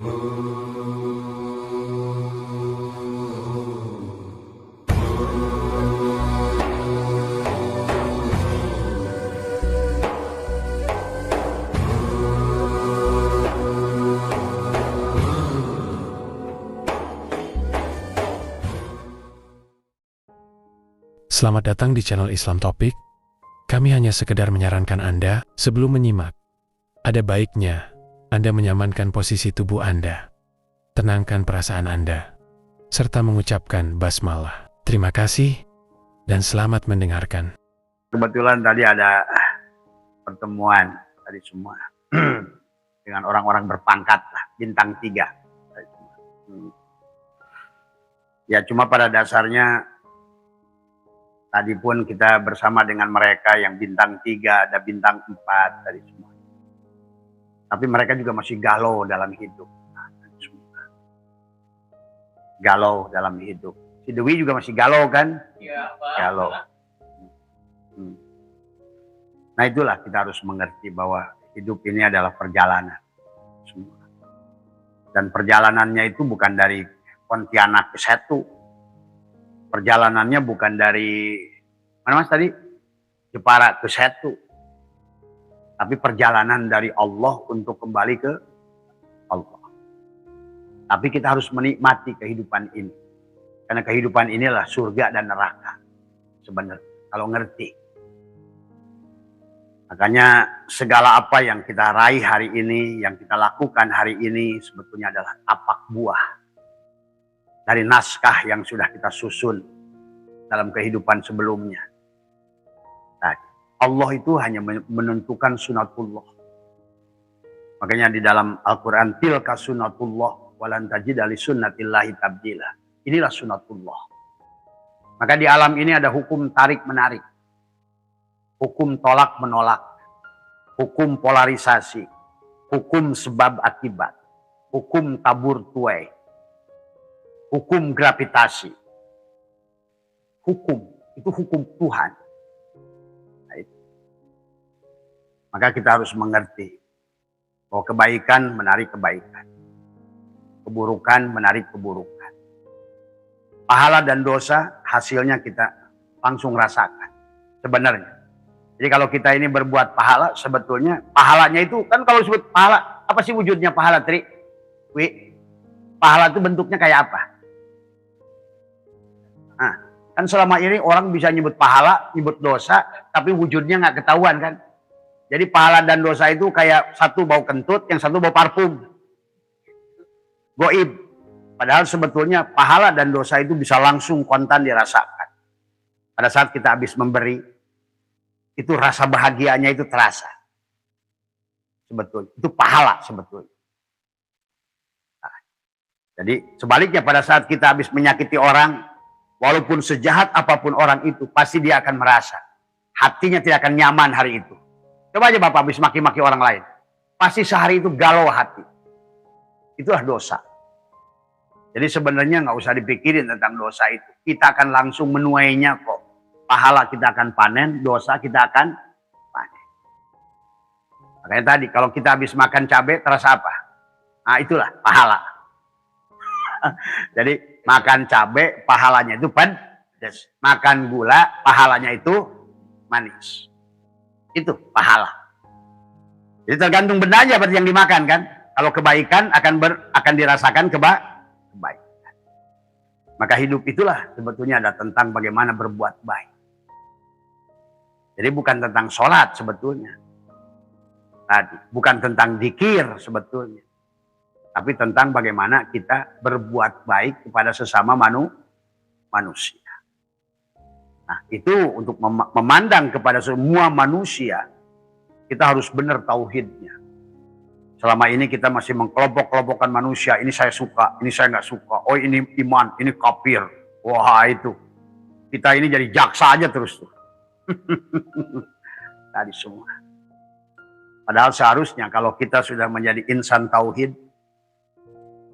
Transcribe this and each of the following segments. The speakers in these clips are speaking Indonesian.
Selamat datang di channel Islam Topik. Kami hanya sekedar menyarankan Anda sebelum menyimak. Ada baiknya Anda menyamankan posisi tubuh Anda, tenangkan perasaan Anda, serta mengucapkan basmalah. Terima kasih dan selamat mendengarkan. Kebetulan tadi ada pertemuan tadi semua dengan orang-orang berpangkat lah, bintang 3. Ya cuma pada dasarnya tadi pun kita bersama dengan mereka yang bintang 3, ada bintang 4 tadi semua. Tapi mereka juga masih galau dalam hidup. Galau dalam hidup. Si Dewi juga masih galau kan? Iya, Pak. Galau. Nah itulah kita harus mengerti bahwa hidup ini adalah perjalanan. Dan perjalanannya itu bukan dari Pontianak ke Setu. Perjalanannya bukan dari mana mas tadi? Jepara ke Setu. Tapi perjalanan dari Allah untuk kembali ke Allah. Tapi kita harus menikmati kehidupan ini. Karena kehidupan inilah surga dan neraka. Sebenarnya kalau ngerti. Makanya segala apa yang kita raih hari ini, yang kita lakukan hari ini sebetulnya adalah tapak buah dari naskah yang sudah kita susun dalam kehidupan sebelumnya. Nah, Allah itu hanya menentukan sunatullah. Makanya di dalam Al-Quran, tilka sunatullah walan tajida li sunnatillahi tabdila. Inilah sunatullah. Maka di alam ini ada hukum tarik menarik, hukum tolak menolak, hukum polarisasi, hukum sebab akibat, hukum tabur tuai, hukum gravitasi. Hukum, itu hukum Tuhan. Nah, itu. Maka kita harus mengerti bahwa kebaikan menarik kebaikan. Keburukan menarik keburukan. Pahala dan dosa hasilnya kita langsung rasakan. Sebenarnya. Jadi kalau kita ini berbuat pahala, sebetulnya pahalanya itu, kan kalau disebut pahala, apa sih wujudnya pahala, Tri? Pahala itu bentuknya kayak apa? Nah, kan selama ini orang bisa nyebut pahala, nyebut dosa, tapi wujudnya nggak ketahuan kan. Jadi pahala dan dosa itu kayak satu bau kentut, yang satu bau parfum. Goib. Padahal sebetulnya pahala dan dosa itu bisa langsung kontan dirasakan. Pada saat kita habis memberi, itu rasa bahagianya itu terasa. Sebetulnya. Itu pahala sebetulnya. Nah, jadi sebaliknya pada saat kita habis menyakiti orang, walaupun sejahat apapun orang itu, pasti dia akan merasa. Hatinya tidak akan nyaman hari itu. Coba aja Bapak habis maki-maki orang lain. Pasti sehari itu galau hati. Itulah dosa. Jadi sebenarnya nggak usah dipikirin tentang dosa itu. Kita akan langsung menuainya kok. Pahala kita akan panen, dosa kita akan panen. Makanya tadi kalau kita habis makan cabai terasa apa? Nah itulah pahala. Jadi makan cabai pahalanya itu pedas. Makan gula pahalanya itu manis. Itu pahala. Jadi tergantung bendanya berarti yang dimakan kan. Kalau kebaikan akan dirasakan kebaikan. Maka hidup itulah sebetulnya ada tentang bagaimana berbuat baik. Jadi bukan tentang sholat sebetulnya. Tadi bukan tentang dzikir sebetulnya. Tapi tentang bagaimana kita berbuat baik kepada sesama manusia. Nah itu untuk memandang kepada semua manusia, kita harus benar tauhidnya. Selama ini kita masih mengkelompok-kelompokkan manusia. Ini saya suka, ini saya nggak suka. Oh ini iman, ini kafir. Wah itu. Kita ini jadi jaksa aja terus tuh. Tadi semua. Padahal seharusnya kalau kita sudah menjadi insan tauhid,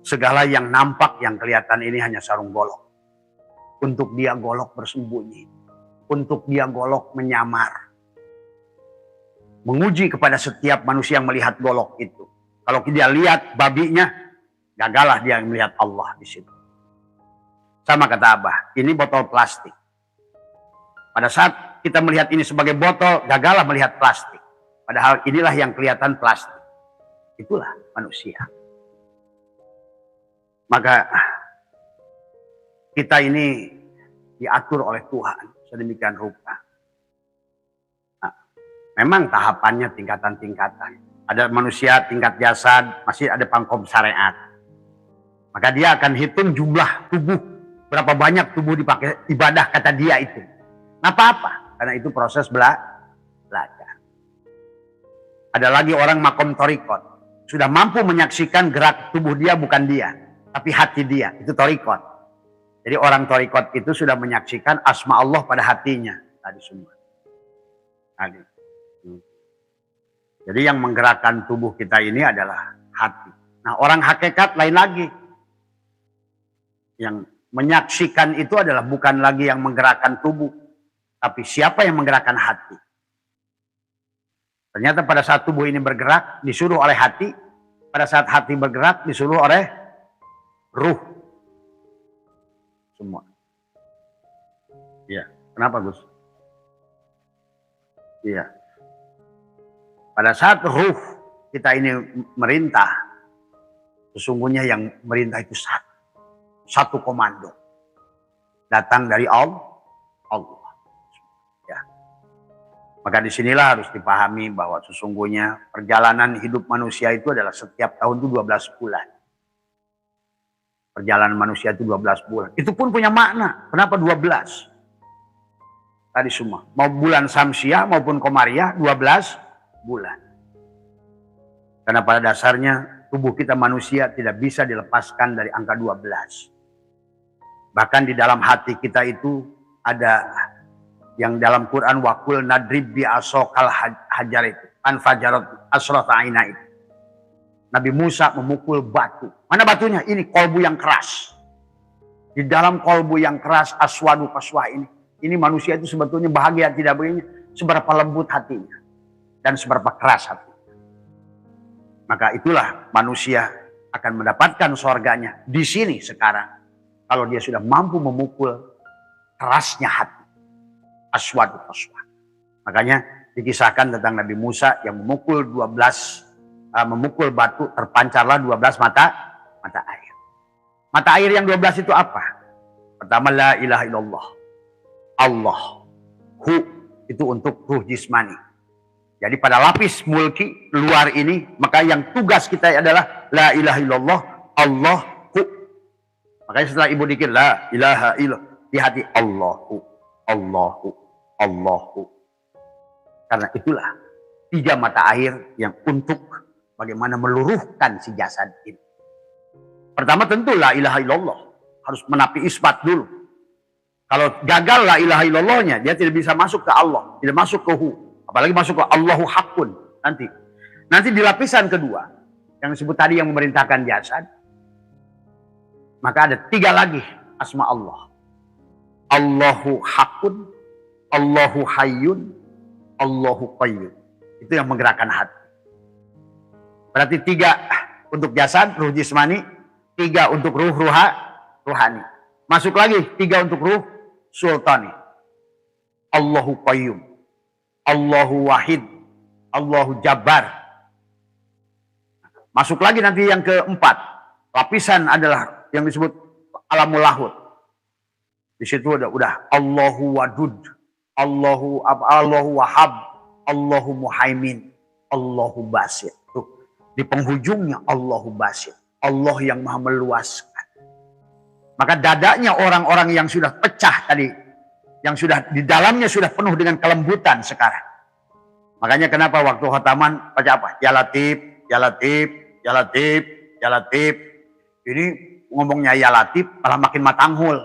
segala yang nampak, yang kelihatan ini hanya sarung golok. Untuk dia golok bersembunyi. Untuk dia golok menyamar. Menguji kepada setiap manusia yang melihat golok itu. Kalau dia lihat babinya, Gagallah dia melihat Allah di situ. Sama kata Abah, ini botol plastik. Pada saat kita melihat ini sebagai botol, gagallah melihat plastik. Padahal inilah yang kelihatan plastik. Itulah manusia. Maka kita ini diatur oleh Tuhan sedemikian rupa. Nah, memang tahapannya tingkatan-tingkatan. Ada manusia tingkat jasad, masih ada pangkom syariat. Maka dia akan hitung jumlah tubuh, berapa banyak tubuh dipakai ibadah kata dia itu. Nah, apa-apa, karena itu proses belajar. Ada lagi orang makom torikot, sudah mampu menyaksikan gerak tubuh dia bukan dia, tapi hati dia, itu torikot. Jadi orang torikot itu sudah menyaksikan asma Allah pada hatinya tadi semua. Tadi. Jadi yang menggerakkan tubuh kita ini adalah hati. Nah, orang hakikat lain lagi. Yang menyaksikan itu adalah bukan lagi yang menggerakkan tubuh, tapi siapa yang menggerakkan hati. Ternyata pada saat tubuh ini bergerak disuruh oleh hati, pada saat hati bergerak disuruh oleh ruh. Semua. Iya, kenapa Gus? Iya. Pada saat ruh kita ini merintah, sesungguhnya yang merintah itu satu komando. Datang dari Allah. Ya. Maka disinilah harus dipahami bahwa sesungguhnya perjalanan hidup manusia itu adalah setiap tahun itu 12 bulan. Perjalanan manusia itu 12 bulan. Itu pun punya makna. Kenapa 12? Tadi semua. Mau bulan Samsiah maupun Komariah 12 bulan. Karena pada dasarnya tubuh kita manusia tidak bisa dilepaskan dari angka 12. Bahkan di dalam hati kita itu ada yang dalam Quran wakul nadrib bi asokal hajar itu. Anfajarat asrata aina itu. Nabi Musa memukul batu. Mana batunya? Ini kolbu yang keras. Di dalam kolbu yang keras aswadu kaswah ini. Ini manusia itu sebetulnya bahagia tidak begini. Seberapa lembut hatinya. Dan seberapa keras hati. Maka itulah manusia akan mendapatkan surganya di sini sekarang. Kalau dia sudah mampu memukul kerasnya hati. Aswadu kaswah. Makanya dikisahkan tentang Nabi Musa yang memukul memukul batu, terpancarlah 12 mata air. Mata air yang 12 itu apa? Pertama, la ilaha illallah. Allah. Hu itu untuk ruh jismani. Jadi pada lapis mulki luar ini, maka yang tugas kita adalah la ilaha illallah, Allah hu. Makanya setelah ibu dikir la ilaha illallah, di hati Allahu, Allahu, Allahu. Karena itulah 3 mata air yang untuk bagaimana meluruhkan si jasad ini. Pertama tentu la ilaha illallah. Harus menapi isbat dulu. Kalau gagal la ilaha illallahnya, dia tidak bisa masuk ke Allah. Tidak masuk ke hu. Apalagi masuk ke Allahu hakun. Nanti di lapisan kedua. Yang disebut tadi yang memerintahkan jasad. Maka ada 3 lagi asma Allah. Allahu hakun. Allahu hayyun. Allahu qayyum. Itu yang menggerakkan hati. Berarti 3 untuk jasad, ruh jismani. 3 untuk ruh ruhani. Masuk lagi 3 untuk ruh sultani. Allahu qayyum. Allahu wahid. Allahu jabbar. Masuk lagi nanti yang keempat. Lapisan adalah yang disebut alamul lahud. Di situ udah Allahu wadud. Allahu wahab. Allahu muhaimin. Allahu basir. Di penghujungnya Allahu basir. Allah yang maha meluaskan. Maka dadanya orang-orang yang sudah pecah tadi. Yang sudah di dalamnya sudah penuh dengan kelembutan sekarang. Makanya kenapa waktu khotaman baca apa? Ya Latif, Ya Latif, Ya Latif, Ya Latif. Ini ngomongnya Ya Latif malah makin matanghul.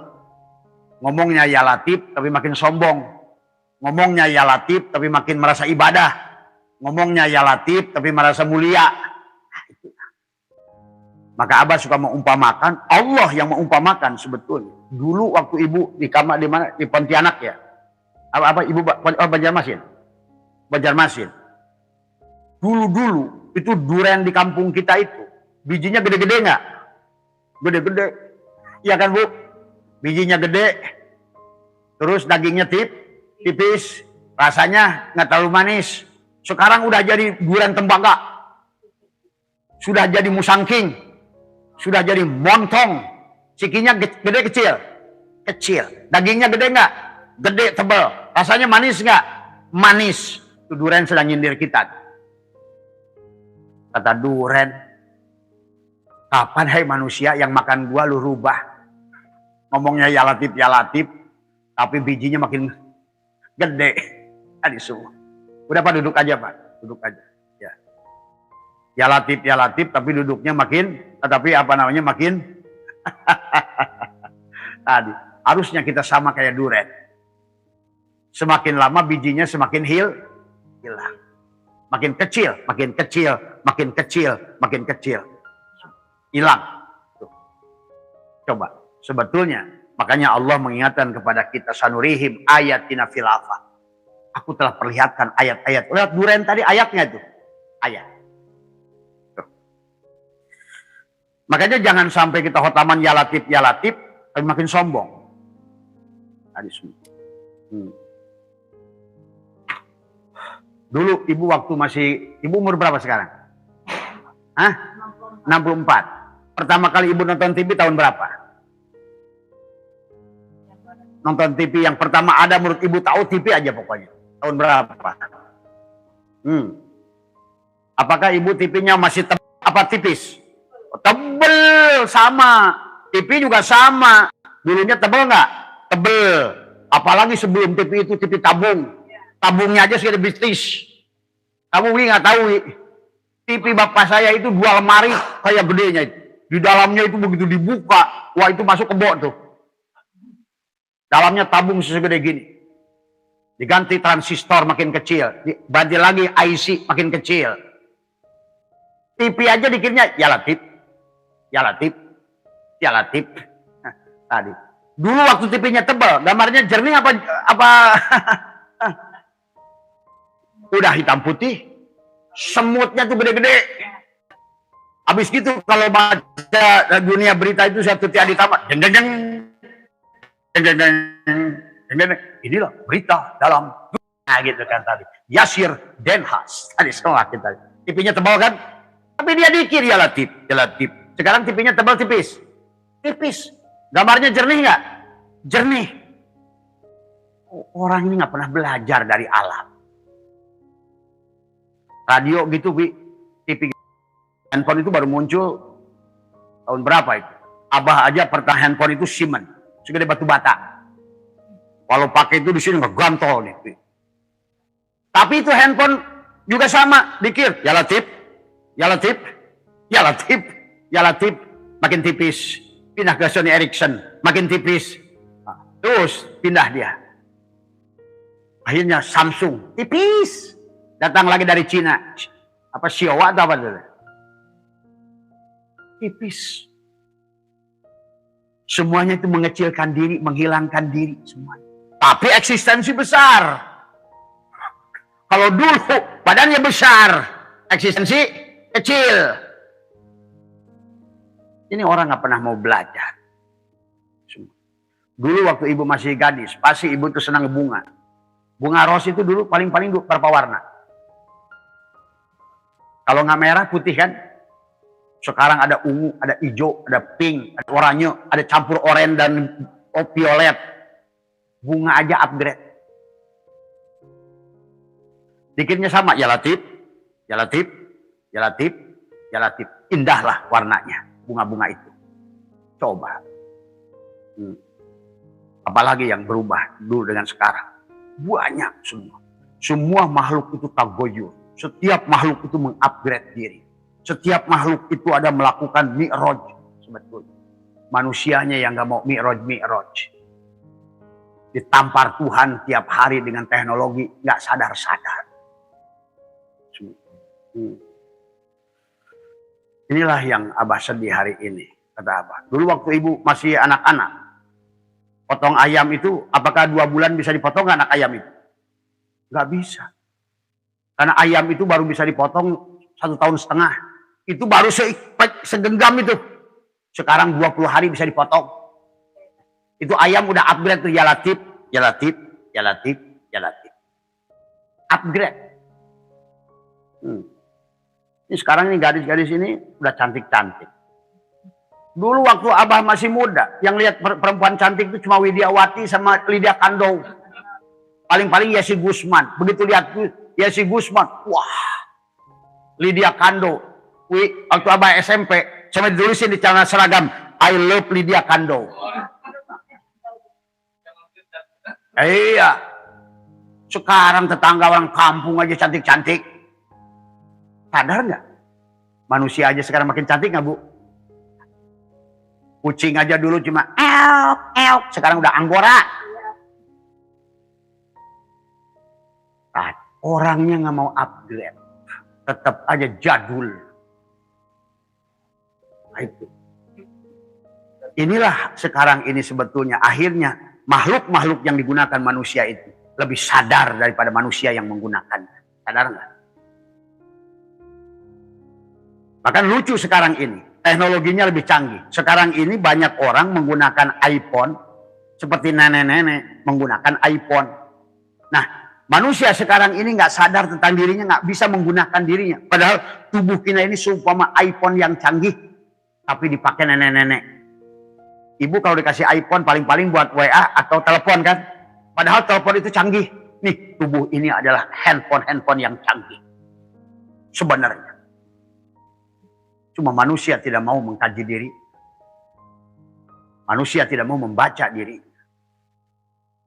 Ngomongnya Ya Latif tapi makin sombong. Ngomongnya Ya Latif tapi makin merasa ibadah. Ngomongnya Ya Latif tapi merasa mulia. Maka Abah suka mengumpamakan, Allah yang mengumpamakan sebetulnya. Dulu waktu ibu di kamar di mana? Di Pontianak ya. Apa ibu Banjarmasin? Banjarmasin. Dulu itu durian di kampung kita itu bijinya gede-gede nggak? Gede-gede. Iya kan Bu? Bijinya gede. Terus dagingnya tipis. Rasanya nggak terlalu manis. Sekarang udah jadi durian tembaga. Sudah jadi musangking. Sudah jadi montong. Sikinya gede kecil. Kecil. Dagingnya gede nggak? Gede tebal. Rasanya manis nggak? Manis. Itu durian sedang nyindir kita. Kata durian, kapan hai manusia yang makan gua lu rubah? Ngomongnya ya latif, tapi bijinya makin gede. Tadi semua. Udah Pak, duduk aja Pak, duduk aja. Ya latif, tapi duduknya makin, tapi apa namanya makin. Tadi harusnya kita sama kayak durian. Semakin lama bijinya semakin hilang. Makin kecil. Hilang. Coba, sebetulnya makanya Allah mengingatkan kepada kita, sanurihim ayatina fil afaq. Aku telah perlihatkan ayat-ayat. Lihat durian tadi ayatnya itu. Ayat. Tuh. Makanya jangan sampai kita khotaman ya latif, tapi makin sombong. Tadi semua. Dulu ibu waktu ibu umur berapa sekarang? Hah? 64. Pertama kali ibu nonton TV tahun berapa? Nonton TV yang pertama ada menurut ibu, tahu TV aja pokoknya. Tahun berapa? Apakah ibu TV-nya masih tebal apa tipis? Tebel, sama. TV juga sama. Dulunya tebel nggak? Tebel. Apalagi sebelum TV itu TV tabung. Tabungnya aja sudah bisnis. Kamu nggak tahu, TV bapak saya itu 2 lemari kayak gedenya. Di dalamnya itu begitu dibuka, wah itu masuk ke bok tuh. Dalamnya tabung segede gini. Diganti transistor makin kecil, diganti lagi IC makin kecil. TV aja dikirnya ya latif. Nah, tadi. Dulu waktu TV-nya tebal, gambarnya jernih apa udah hitam putih, semutnya tuh gede-gede. Habis gitu kalau baca dunia berita itu saya tuti adi tamat. Inilah berita dalam gitu kan tadi. Yasir Denhas tadi semua kita. TV-nya tebal kan? Tapi dia dikir ya latif. Sekarang TV-nya tebal tipis. Gambarnya jernih nggak? Jernih. Orang ini nggak pernah belajar dari alam. Radio gitu, TV, handphone itu baru muncul tahun berapa itu? Abah aja pertama handphone itu Siemens, segede batu bata. Kalau pakai itu di sini nggak gantol nih. Tapi itu handphone juga sama, dikir ya latif, makin tipis. Pindah ke Sony Ericsson, makin tipis. Terus pindah dia. Akhirnya Samsung, tipis. Datang lagi dari Cina. Apa Xiaowa atau apa itu? Tipis. Semuanya itu mengecilkan diri, menghilangkan diri semuanya. Tapi eksistensi besar. Kalau dulu badannya besar, eksistensi kecil. Ini orang nggak pernah mau belajar. Dulu waktu ibu masih gadis, pasti ibu tuh senang bunga. Bunga ros itu dulu paling-paling berapa warna? Kalau nggak merah putih kan? Sekarang ada ungu, ada hijau, ada pink, ada oranye, ada campur oranye dan violet. Bunga aja upgrade. Dikirnya sama, ya latif. Indahlah warnanya, bunga-bunga itu. Coba. Apalagi yang berubah dulu dengan sekarang. Banyak semua. Semua makhluk itu tagoyur. Setiap makhluk itu mengupgrade diri. Setiap makhluk itu ada melakukan mi'raj. Sebetulnya. Manusianya yang gak mau mi'raj. Ditampar Tuhan tiap hari dengan teknologi. Gak sadar-sadar. Inilah yang Abah sedih hari ini. Kata Abah. Dulu waktu ibu masih anak-anak. Potong ayam itu, apakah 2 bulan bisa dipotong anak ayam itu? Gak bisa. Karena ayam itu baru bisa dipotong 1,5 tahun. Itu baru segenggam itu. Sekarang 20 hari bisa dipotong. Itu ayam udah upgrade tuh, ya Latif, ya Latif, ya Latif, ya Latif. Upgrade. Ini sekarang ini gadis-gadis ini udah cantik-cantik. Dulu waktu Abah masih muda, yang lihat perempuan cantik itu cuma Widiawati sama Lydia Kandou. Paling-paling Yesi Gusman. Begitu lihat Yesi Gusman, wah, Lydia Kandou. Waktu Abah SMP, saya ditulisin di celana seragam, I love Lydia Kandou. Iya. Sekarang tetangga orang kampung aja cantik-cantik. Sadar nggak? Manusia aja sekarang makin cantik nggak, Bu? Kucing aja dulu cuma elk, elk. Sekarang udah anggora. Nah, orangnya nggak mau upgrade. Tetap aja jadul. Nah, itu. Inilah sekarang ini sebetulnya akhirnya makhluk-makhluk yang digunakan manusia itu lebih sadar daripada manusia yang menggunakan. Sadar nggak? Bahkan lucu sekarang ini, teknologinya lebih canggih. Sekarang ini banyak orang menggunakan iPhone, seperti nenek-nenek menggunakan iPhone. Nah, manusia sekarang ini nggak sadar tentang dirinya, nggak bisa menggunakan dirinya. Padahal tubuh kita ini seumpama iPhone yang canggih, tapi dipakai nenek-nenek. Ibu kalau dikasih iPhone paling-paling buat WA atau telepon kan? Padahal telepon itu canggih. Nih, tubuh ini adalah handphone yang canggih. Sebenarnya. Cuma manusia tidak mau mengkaji diri. Manusia tidak mau membaca diri.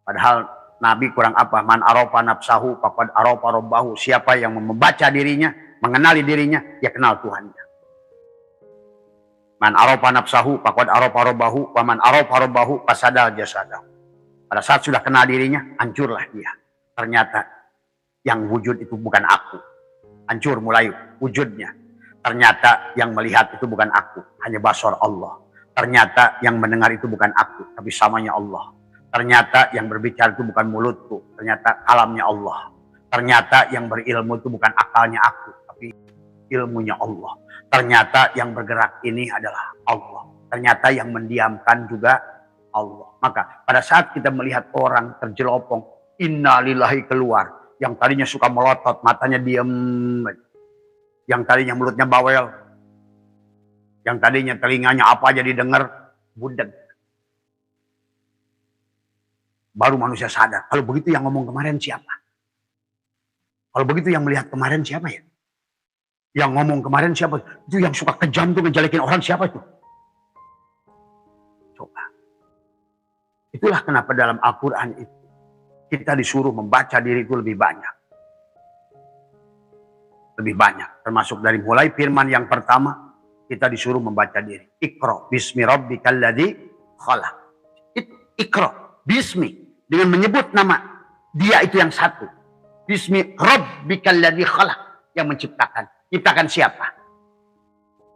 Padahal Nabi kurang apa? Man arofa nafsahu faqad arofa rabbahu. Siapa yang membaca dirinya, mengenali dirinya, dia kenal Tuhannya. Man arofa nafsahu faqad arofa rabbahu wa man arofa rabbahu fasada jasadahu. Pada saat sudah kenal dirinya, hancurlah dia. Ternyata yang wujud itu bukan aku. Hancur mulai wujudnya. Ternyata yang melihat itu bukan aku, hanya basar Allah. Ternyata yang mendengar itu bukan aku, tapi samanya Allah. Ternyata yang berbicara itu bukan mulutku, ternyata kalamnya Allah. Ternyata yang berilmu itu bukan akalnya aku, tapi ilmunya Allah. Ternyata yang bergerak ini adalah Allah. Ternyata yang mendiamkan juga Allah. Maka pada saat kita melihat orang terjelopong, innalillahi keluar, yang tadinya suka melotot, matanya diam, yang tadinya mulutnya bawel, yang tadinya telinganya apa aja didengar, budeg. Baru manusia sadar, kalau begitu yang ngomong kemarin siapa? Kalau begitu yang melihat kemarin siapa ya? Yang ngomong kemarin siapa? Itu yang suka kejam tuh ngejelekin orang siapa itu? Coba. Itulah kenapa dalam Al-Quran itu kita disuruh membaca diri itu lebih banyak. Lebih banyak. Termasuk dari mulai firman yang pertama, kita disuruh membaca diri. Iqra bismi rabbikal ladzi khalaq. Iqra bismi, dengan menyebut nama dia itu yang satu. Bismi rabbikal ladzi khalaq, yang menciptakan. Ciptakan siapa?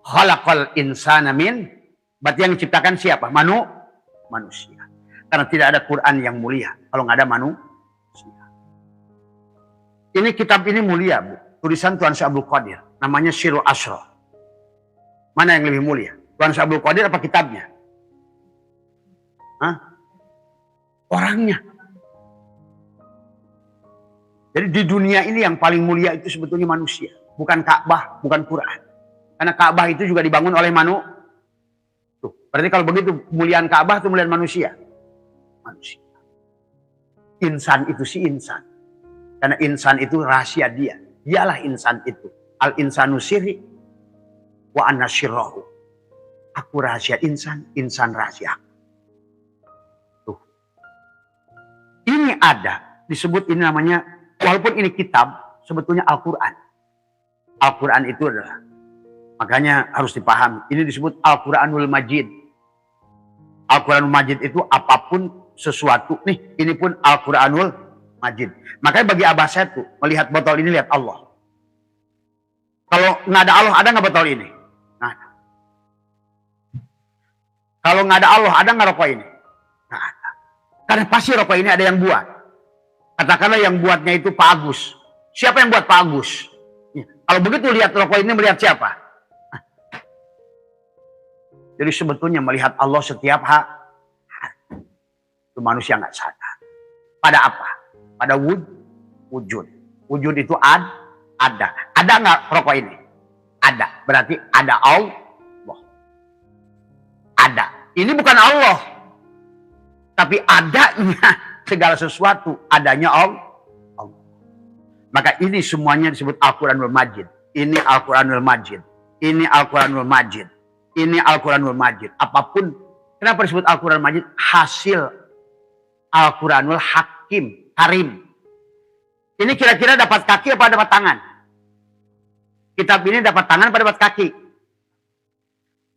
Khalaqal insana min, berarti yang menciptakan siapa? Manusia. Karena tidak ada Quran yang mulia kalau nggak ada manusia. Ini kitab ini mulia, Bu. Tulisan Tuan Syekh Abdul Qadir, namanya Syirul Asrar. Mana yang lebih mulia? Tuan Syekh Abdul Qadir apa kitabnya? Hah? Orangnya. Jadi di dunia ini yang paling mulia itu sebetulnya manusia, bukan Ka'bah, bukan Quran. Karena Ka'bah itu juga dibangun oleh manusia. Tuh, berarti kalau begitu kemuliaan Ka'bah itu kemuliaan manusia. Manusia. Insan itu si insan. Karena insan itu rahasia dia. Dialah insan itu. Al-insanu sirri wa anna syirrahu. Aku rahasia insan, insan rahasia. Tuh. Ini ada, disebut ini namanya, walaupun ini kitab, sebetulnya Al-Quran. Al-Quran itu adalah, makanya harus dipahami, ini disebut Al-Quranul Majid. Al-Quranul Majid itu apapun sesuatu, nih ini pun Al-Quranul Majid. Makanya bagi Abah saya tuh, melihat botol ini, lihat Allah. Kalau nggak ada Allah, ada nggak botol ini? Nggak ada. Kalau nggak ada Allah, ada nggak rokok ini? Nggak ada. Karena pasti rokok ini ada yang buat. Katakanlah yang buatnya itu Pak Agus. Siapa yang buat Pak Agus? Kalau begitu lihat rokok ini, melihat siapa? Jadi sebetulnya melihat Allah setiap hari. Itu manusia nggak sadar. Pada apa? Pada wujud. Wujud itu ada. Ada nggak rokok ini? Ada. Berarti ada Allah. Ada. Ini bukan Allah. Tapi adanya segala sesuatu. Adanya Allah. Maka ini semuanya disebut Al-Quranul Majid. Ini Al-Quranul Majid. Ini Al-Quranul Majid. Ini Al-Quranul Majid. Apapun. Kenapa disebut Al-Quranul Majid? Hasil Al-Quranul Hakim. Karim. Ini kira-kira dapat kaki apa dapat tangan? Kitab ini dapat tangan apa dapat kaki?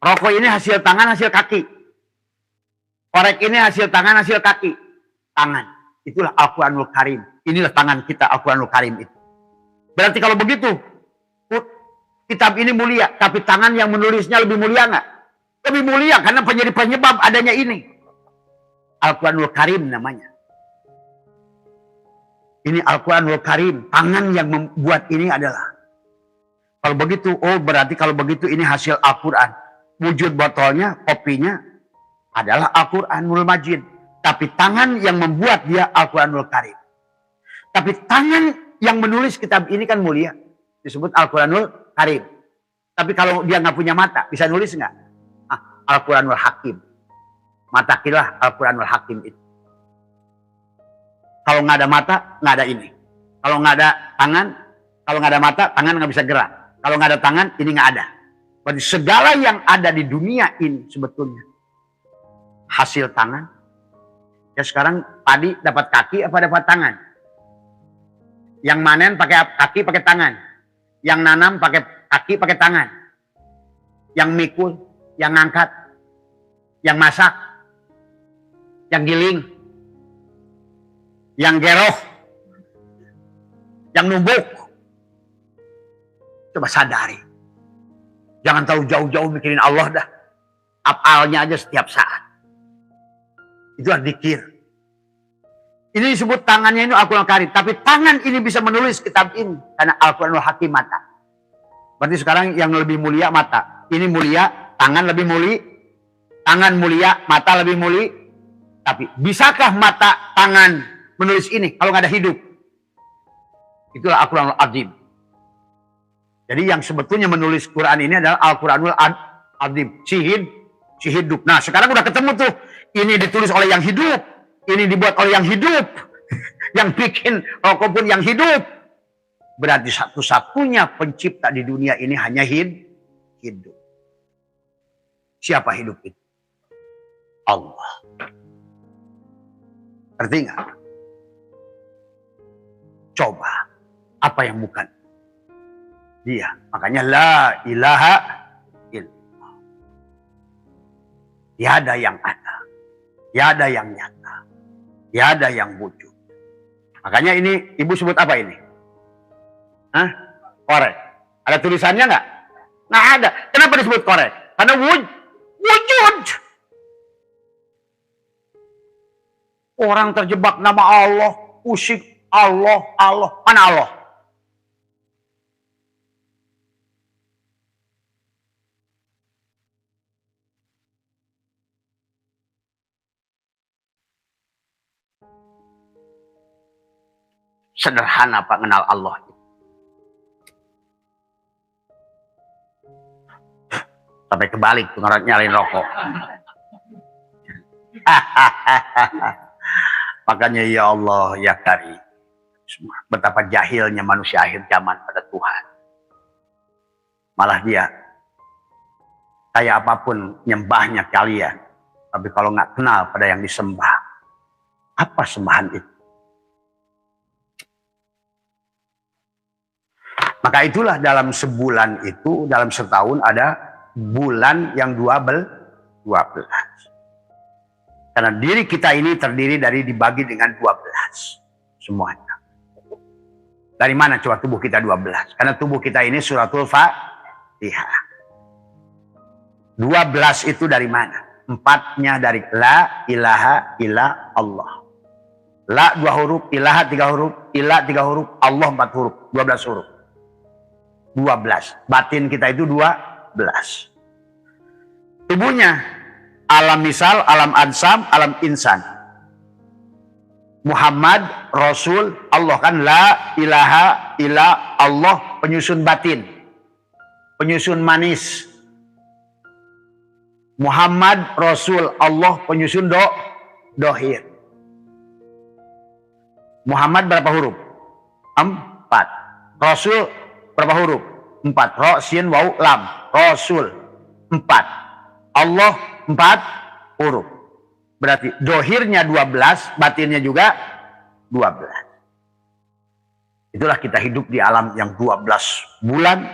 Rokok ini hasil tangan, hasil kaki. Korek ini hasil tangan, hasil kaki. Tangan. Itulah Al-Quranul Karim. Inilah tangan kita, Al-Quranul Karim itu. Berarti kalau begitu, kitab ini mulia. Tapi tangan yang menulisnya lebih mulia nggak? Lebih mulia karena menjadi penyebab adanya ini. Al-Quranul Karim namanya. Ini Al-Quranul Karim. Tangan yang membuat ini adalah. Kalau begitu, oh berarti kalau begitu ini hasil Al-Quran. Wujud botolnya, kopinya adalah Al-Quranul Majid. Tapi tangan yang membuat dia Al-Quranul Karim. Tapi tangan yang menulis kitab ini kan mulia. Disebut Al-Quranul Karim. Tapi kalau dia nggak punya mata, bisa nulis nggak? Al-Quranul Hakim. Mata kilah Al-Quranul Hakim itu. Kalau nggak ada mata, nggak ada ini. Kalau nggak ada tangan, kalau nggak ada mata, tangan nggak bisa gerak. Kalau nggak ada tangan, ini nggak ada. Berarti segala yang ada di dunia ini sebetulnya hasil tangan. Ya sekarang padi dapat kaki apa dapat tangan? Yang manen pakai kaki pakai tangan. Yang nanam pakai kaki pakai tangan. Yang mikul, yang ngangkat, yang masak, yang giling, yang geroh, yang numbuk. Coba sadari. Jangan terlalu jauh-jauh mikirin Allah dah. Apalnya aja setiap saat. Itulah dzikir. Ini disebut tangannya ini Al-Quranul Karim. Tapi tangan ini bisa menulis kitab ini. Karena Al-Quranul Hakim mata. Berarti sekarang yang lebih mulia mata. Ini mulia, tangan lebih mulia. Tangan mulia, mata lebih mulia. Tapi bisakah mata, tangan menulis ini kalau nggak ada hidup? Itulah Al-Quranul Azim. Jadi yang sebetulnya menulis Quran ini adalah Al-Quranul Azim. Si hidup. Nah sekarang udah ketemu tuh. Ini ditulis oleh yang hidup. Ini dibuat oleh yang hidup. Yang bikin rokok pun yang hidup. Berarti satu-satunya pencipta di dunia ini hanya hidup. Siapa hidup itu? Allah. Ngerti nggak? Coba. Apa yang bukan? Dia. Makanya la ilaha illallah. Tiada yang ada. Tiada yang nyata. Tiada yang wujud. Makanya ini ibu sebut apa ini? Hah? Korek. Ada tulisannya nggak? Nggak ada. Kenapa disebut korek? Karena wujud. Orang terjebak nama Allah. Pusing. Allah. Mana Allah? Sederhana Pak kenal Allah. Sampai kebalik tuh nyalain rokok. Makanya ya Allah ya Karim. Betapa jahilnya manusia akhir zaman pada Tuhan. Malah dia kayak apapun nyembahnya kalian. Tapi kalau nggak kenal pada yang disembah. Apa sembahan itu? Maka itulah dalam sebulan itu, dalam setahun ada bulan yang 12. Karena diri kita ini terdiri dari dibagi dengan 12. Semuanya. Dari mana coba tubuh kita 12? Karena tubuh kita ini suratul Fatihah. 12 itu dari mana? 4-nya dari la ilaha illa Allah. La 2 huruf, ilaha 3 huruf, illa 3 huruf, Allah 4 huruf, 12 huruf. 12. Batin kita itu 12. tubuhnya. Alam misal, alam ansam, alam insan. Muhammad, Rasul, Allah, kan la ilaha illa Allah, penyusun batin, penyusun manis. Muhammad, Rasul, Allah, penyusun dohir. Muhammad berapa huruf? 4. Rasul berapa huruf? 4. Ro, sin, waw, lam. Rasul 4. Allah 4 huruf. Berarti dohirnya 12, batinnya juga 12. Itulah kita hidup di alam yang 12 bulan.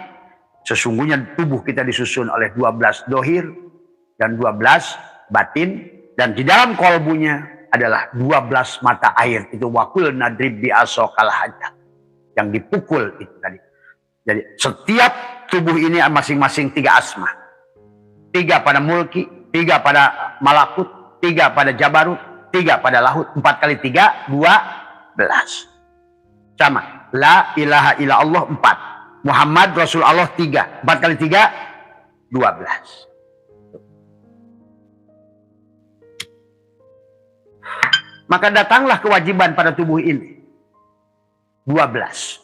Sesungguhnya tubuh kita disusun oleh 12 dohir dan 12 batin. Dan di dalam kolbunya adalah 12 mata air. Itu wakul nadrib bi'aso kalahajat. Yang dipukul itu tadi. Jadi setiap tubuh ini masing-masing 3 asma. 3 pada mulki, 3 pada malakut, 3 pada jabarut, 3 pada lahut. 4 kali 3, 12. Sama. La ilaha illa Allah 4. Muhammad Rasul Allah 3. 4 kali 3, 12. Maka datanglah kewajiban pada tubuh ini. 12.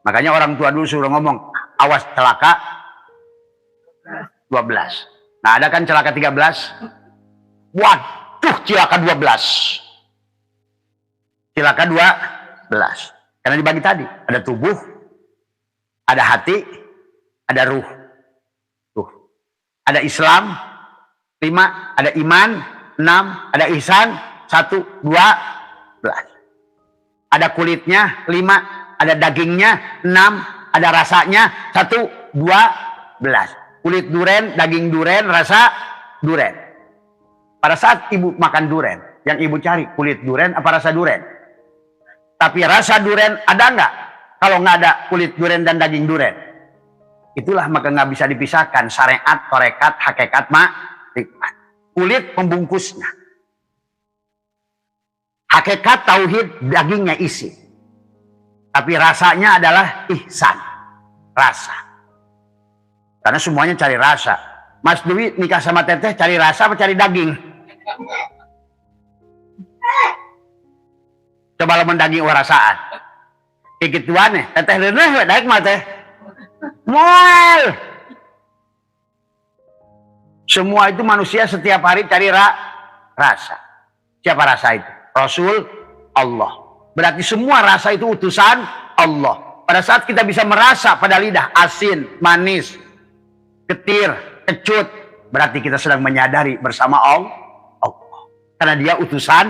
Makanya orang tua dulu suruh ngomong, awas celaka 12. Nah, ada kan celaka 13? Waduh, celaka 12. Celaka 12. Karena dibagi tadi, ada tubuh, ada hati, ada ruh. Ada Islam 5, ada iman 6, ada ihsan 1, 12. Ada kulitnya 5, ada dagingnya 6, ada rasanya 1, 12. Kulit duren, daging duren, rasa duren. Pada saat ibu makan duren, yang ibu cari kulit duren apa rasa duren? Tapi rasa duren ada nggak? Kalau nggak ada kulit duren dan daging duren, itulah maka nggak bisa dipisahkan syariat, torekat, hakikat, makrifat. Kulit pembungkusnya. Hakikat tauhid dagingnya isi. Tapi rasanya adalah ihsan. Rasa. Karena semuanya cari rasa. Mas Dwi nikah sama Teteh cari rasa apa cari daging? Coba lamun daging warasaan. Kayak gituan nih. Teteh leneh daek mah teh. Moal. Semua itu manusia setiap hari cari rasa. Siapa rasa itu? Rasul Allah. Berarti semua rasa itu utusan Allah. Pada saat kita bisa merasa pada lidah asin, manis, getir, kecut, berarti kita sedang menyadari bersama Allah. Karena dia utusan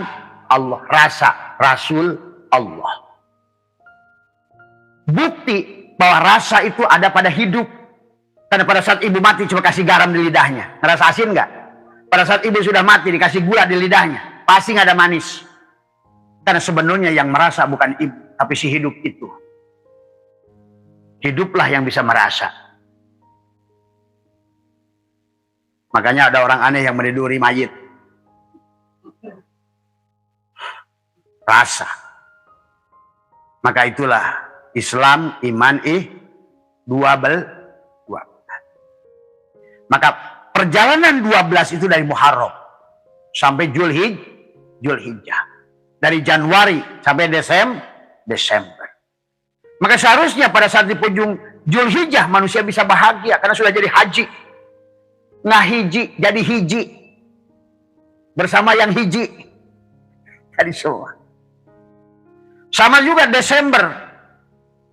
Allah, rasa Rasul Allah. Bukti bahwa rasa itu ada pada hidup. Karena pada saat ibu mati coba kasih garam di lidahnya, ngerasa asin nggak? Pada saat ibu sudah mati dikasih gula di lidahnya, pasti nggak ada manis. Karena sebenarnya yang merasa bukan ibu, tapi si hidup itu. Hiduplah yang bisa merasa. Makanya ada orang aneh yang meniduri mayit. Rasa. Maka itulah Islam, iman, 12. Maka perjalanan 12 itu dari Muharram sampai Zulhijjah. Dari Januari sampai Desember. Maka seharusnya pada saat di penghujung Zulhijjah manusia bisa bahagia karena sudah jadi haji. Ngahiji jadi hiji. Bersama yang hiji. Jadi semua. Sama juga Desember.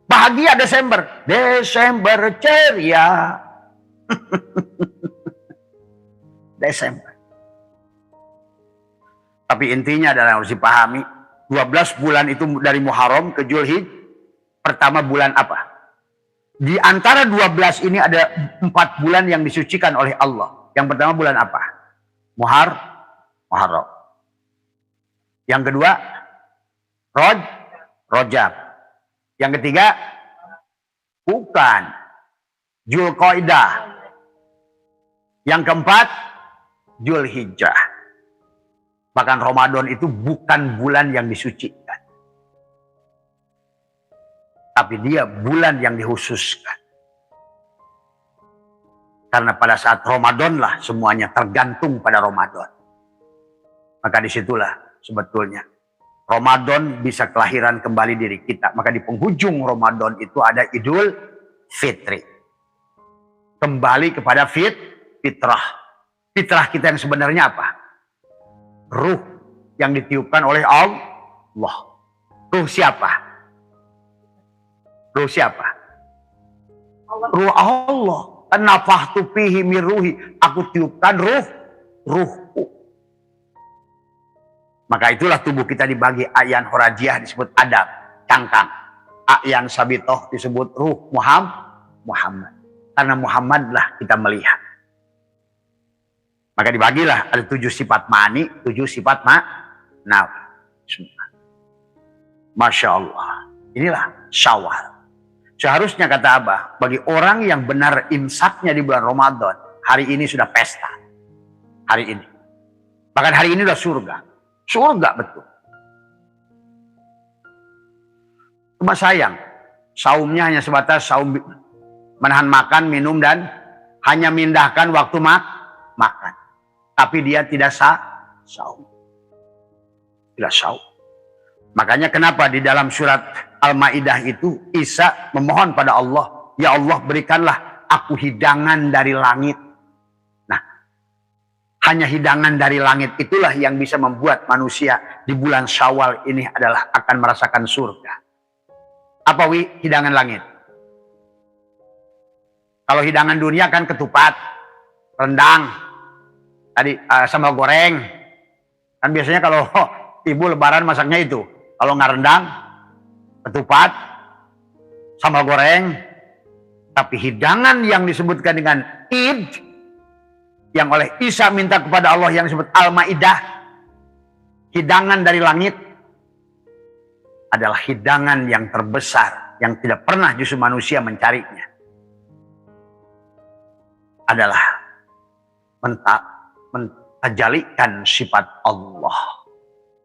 Bahagia Desember. Desember ceria. Desember. Tapi intinya adalah harus dipahami. 12 bulan itu dari Muharram ke Zulhijjah. Pertama bulan apa? Di antara 12 ini ada 4 bulan yang disucikan oleh Allah. Yang pertama bulan apa? Muharram. Yang kedua Rajab. Yang ketiga bukan Zulqa'dah. Yang keempat Zulhijjah. Bahkan Ramadan itu bukan bulan yang disucikan. Tapi dia bulan yang dikhususkan. Karena pada saat Ramadan lah semuanya tergantung pada Ramadan. Maka disitulah sebetulnya Ramadan bisa kelahiran kembali diri kita. Maka di penghujung Ramadan itu ada Idul Fitri. Kembali kepada fitrah. Fitrah kita yang sebenarnya apa? Ruh yang ditiupkan oleh Allah. Ruh siapa? Ruh siapa? Ruh Allah. Nafahtu fihi min ruhi. Aku tiupkan ruhku. Maka itulah tubuh kita dibagi. A'yan horadiah disebut adab, cangkang. A'yan sabitoh disebut ruh Muhammad. Karena Muhammad lah kita melihat. Maka dibagilah ada 7 sifat ma'ani, 7 sifat ma'nawi. Masya Allah. Inilah Syawal. Seharusnya kata Abah, bagi orang yang benar imsaknya di bulan Ramadan, hari ini sudah pesta. Hari ini. Bahkan hari ini sudah surga. Surga betul. Cuma sayang, saumnya hanya sebatas saum menahan makan, minum, dan hanya memindahkan waktu makan. Tapi dia tidak saum. Tidak saum. Makanya kenapa di dalam surat Al-Ma'idah itu Isa memohon pada Allah, ya Allah berikanlah aku hidangan dari langit. Nah, hanya hidangan dari langit itulah yang bisa membuat manusia di bulan Syawal ini adalah akan merasakan surga. Apa hidangan langit? Kalau hidangan dunia kan ketupat, rendang, tadi sambal goreng. Kan biasanya kalau ibu lebaran masaknya itu. Kalau nggak rendang, ketupat, sambal goreng. Tapi hidangan yang disebutkan dengan Id, yang oleh Isa minta kepada Allah yang disebut Al-Ma'idah, hidangan dari langit, adalah hidangan yang terbesar, yang tidak pernah justru manusia mencarinya. Adalah mentajalikan sifat Allah.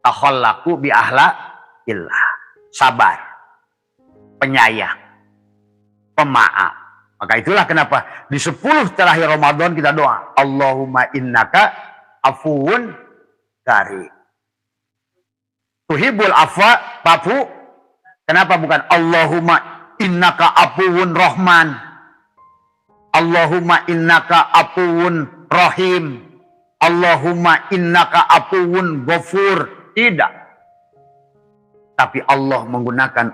Takhallaku bi illah, sabar, penyayang, pemaaf. Maka itulah kenapa di 10 terakhir Ramadan kita doa, Allahumma innaka afuwun karim. Tuhibul afwa pafu. Kenapa bukan Allahumma innaka afuwun rahman, Allahumma innaka afuwun rahim, Allahumma innaka afuwun ghafur? Tidak. Tapi Allah menggunakan,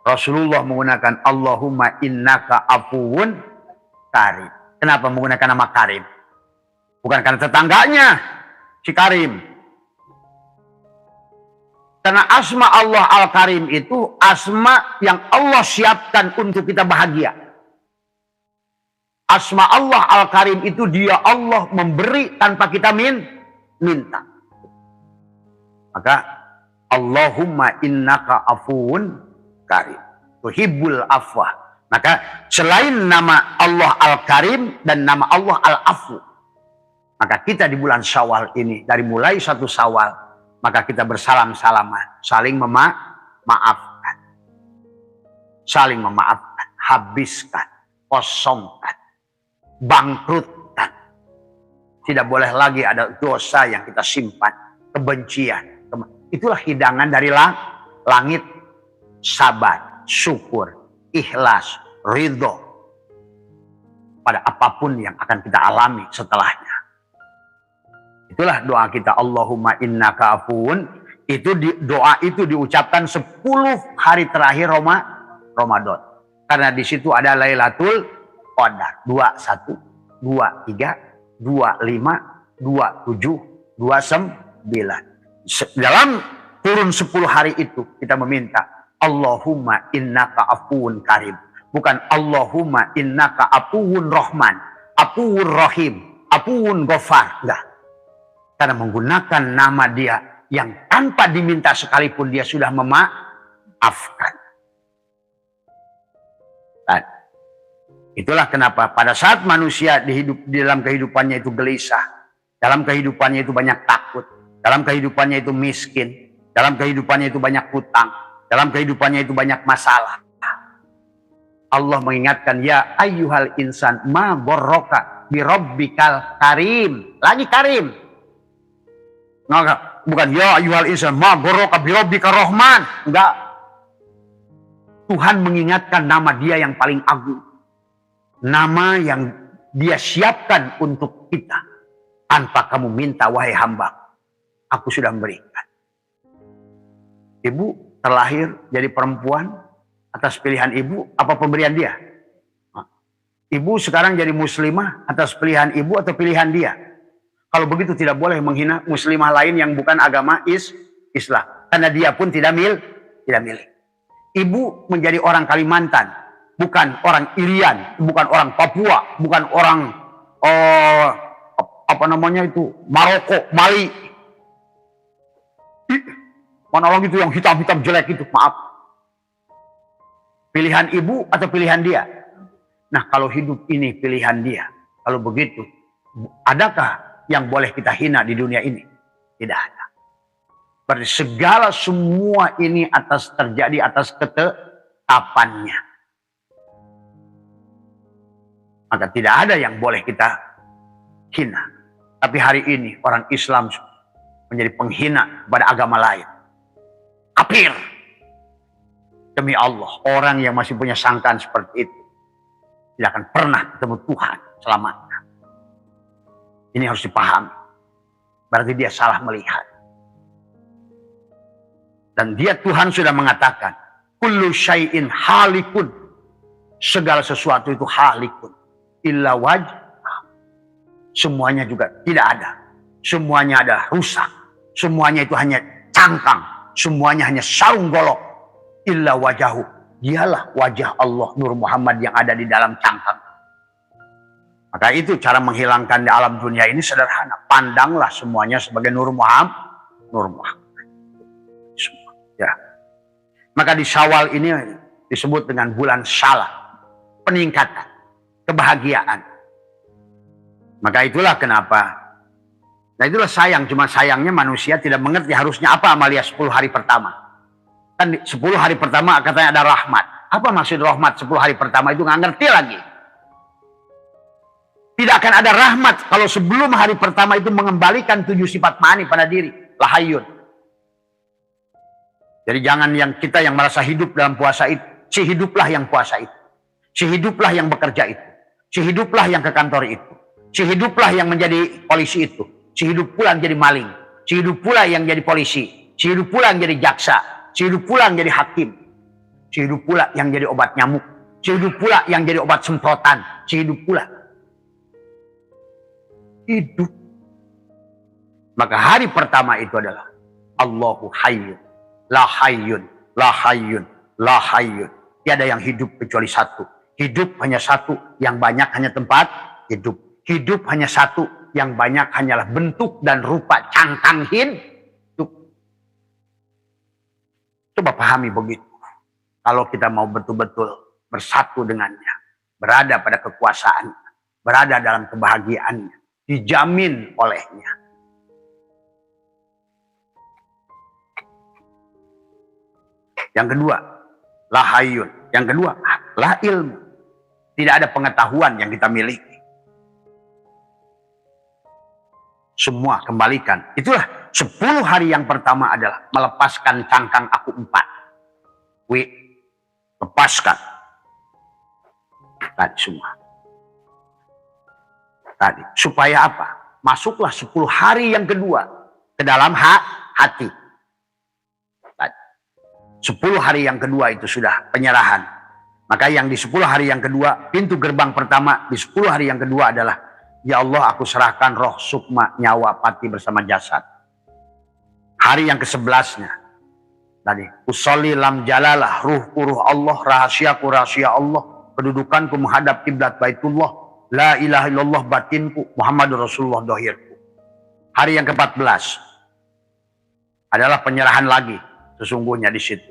Rasulullah menggunakan Allahumma innaka afuwun karim. Kenapa menggunakan nama Karim? Bukan karena tetangganya si Karim. Karena asma Allah Al-Karim itu asma yang Allah siapkan untuk kita bahagia. Asma Allah Al-Karim itu dia Allah memberi tanpa kita minta. Maka Allahumma innaka afuwun karim, tuhibbul afwa. Maka selain nama Allah Al-Karim dan nama Allah Al-Afu, maka kita di bulan Syawal ini, dari mulai 1 Syawal, maka kita bersalam-salaman, saling memaafkan. Saling memaafkan, habiskan, kosongkan, bangkrutkan. Tidak boleh lagi ada dosa yang kita simpan, kebencian. Itulah hidangan dari langit, sabar, syukur, ikhlas, ridho pada apapun yang akan kita alami setelahnya. Itulah doa kita, Allahumma innaka afuwun. Doa itu diucapkan 10 hari terakhir Ramadan. Karena di situ ada Lailatul Qadar 21, 23, 25, 27, 29. Dalam turun 10 hari itu kita meminta Allahumma innaka afuwun karim. Bukan Allahumma innaka afuwun rahman, afuwun rahim, afuwun ghafar. Enggak. Karena menggunakan nama dia yang tanpa diminta sekalipun dia sudah memaafkan. Dan itulah kenapa pada saat manusia di dalam kehidupannya itu gelisah, dalam kehidupannya itu banyak takut, dalam kehidupannya itu miskin, dalam kehidupannya itu banyak hutang, dalam kehidupannya itu banyak masalah. Allah mengingatkan, ya ayyuhal insan ma gharraka birabbikal karim. Lagi karim. Enggak, bukan ya ayyuhal insan ma ghurraka birabbikar rahman. Enggak. Tuhan mengingatkan nama Dia yang paling agung. Nama yang Dia siapkan untuk kita. Tanpa kamu minta, wahai hamba, aku sudah memberikan. Ibu terlahir jadi perempuan atas pilihan ibu apa pemberian dia? Ibu sekarang jadi muslimah atas pilihan ibu atau pilihan dia? Kalau begitu tidak boleh menghina muslimah lain yang bukan agama Islam. Karena dia pun tidak milih. Ibu menjadi orang Kalimantan, bukan orang Irian, bukan orang Papua, bukan orang Maroko, Bali. Mana orang itu yang hitam-hitam jelek itu, maaf. Pilihan ibu atau pilihan dia? Nah, kalau hidup ini pilihan dia, kalau begitu, adakah yang boleh kita hina di dunia ini? Tidak ada. Berarti segala semua ini terjadi atas ketetapannya. Maka tidak ada yang boleh kita hina. Tapi hari ini orang Islam menjadi penghina pada agama lain. Kafir. Demi Allah, orang yang masih punya sangkaan seperti itu tidak akan pernah ketemu Tuhan selamanya. Ini harus dipahami. Berarti dia salah melihat. Dan dia Tuhan sudah mengatakan, kullu syai'in halikun. Segala sesuatu itu halikun. Illa wajh. Semuanya juga tidak ada. Semuanya ada rusak. Semuanya itu hanya cangkang. Semuanya hanya sarung golok. Illa wajahu. Dialah wajah Allah Nur Muhammad yang ada di dalam cangkang. Maka itu cara menghilangkan di alam dunia ini sederhana. Pandanglah semuanya sebagai Nur Muhammad. Nur Muhammad. Ya. Maka di Syawal ini disebut dengan bulan salah. Peningkatan. Kebahagiaan. Maka itulah kenapa. Nah itulah sayang. Cuma sayangnya manusia tidak mengerti harusnya apa amalia 10 hari pertama. Kan 10 hari pertama katanya ada rahmat. Apa maksud rahmat 10 hari pertama itu nggak ngerti lagi. Tidak akan ada rahmat kalau sebelum hari pertama itu mengembalikan 7 sifat ma'ani pada diri. Lahayun. Jadi jangan yang kita yang merasa hidup dalam puasa itu. Si hiduplah yang puasa itu. Si hiduplah yang bekerja itu. Si hiduplah yang ke kantor itu. Si hiduplah yang menjadi polisi itu. Si hidup pula yang jadi maling. Si hidup pula yang jadi polisi. Si hidup pula yang jadi jaksa. Si hidup pula yang jadi hakim. Si hidup pula yang jadi obat nyamuk. Si hidup pula yang jadi obat semprotan. Si hidup pula. Hidup. Maka hari pertama itu adalah Allahu hayyun. La hayyun. La hayyun. La hayyun. Tiada yang hidup kecuali satu. Hidup hanya satu. Yang banyak hanya tempat hidup. Hidup hanya satu. Yang banyak hanyalah bentuk dan rupa cangkang hidup. Coba pahami begitu. Kalau kita mau betul-betul bersatu dengannya. Berada pada kekuasaannya. Berada dalam kebahagiaannya. Dijamin olehnya. Yang kedua. La hayyun. Yang kedua. La ilmu. Tidak ada pengetahuan yang kita miliki. Semua kembalikan. Itulah 10 hari yang pertama adalah melepaskan cangkang aku 4. Lepaskan. Tadi semua. Tadi. Supaya apa? Masuklah 10 hari yang kedua ke dalam hati. Tadi. 10 hari yang kedua itu sudah penyerahan. Maka yang di 10 hari yang kedua, pintu gerbang pertama di 10 hari yang kedua adalah, ya Allah, aku serahkan roh, sukma, nyawa, pati bersama jasad. Hari yang ke-11-nya. Tadi. Usolli lam jalalah, ruh Allah, rahasiaku rahasia Allah. Kedudukanku menghadap kiblat Baitullah. La ilaha illallah batinku, Muhammadur Rasulullah dohirku. Hari yang ke-14. Adalah penyerahan lagi. Sesungguhnya di situ.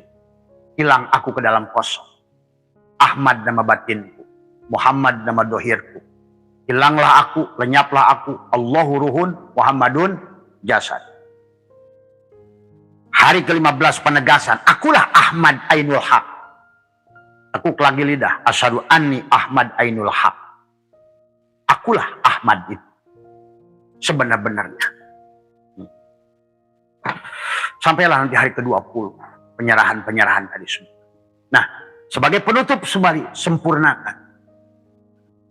Hilang aku ke dalam kosong. Ahmad nama batinku. Muhammad nama dohirku. Hilanglah aku, lenyaplah aku. Allahu ruhun, Muhammadun jasad. Hari ke-15 penegasan. Akulah Ahmad Ainul Haq. Aku kelagi lidah. Asyhadu anni Ahmad Ainul Haq. Akulah Ahmad. Ahmad itu. Sebenar-benarnya. Sampailah nanti hari ke-20. Penyerahan tadi semua. Nah, sebagai penutup kembali, sempurnakan.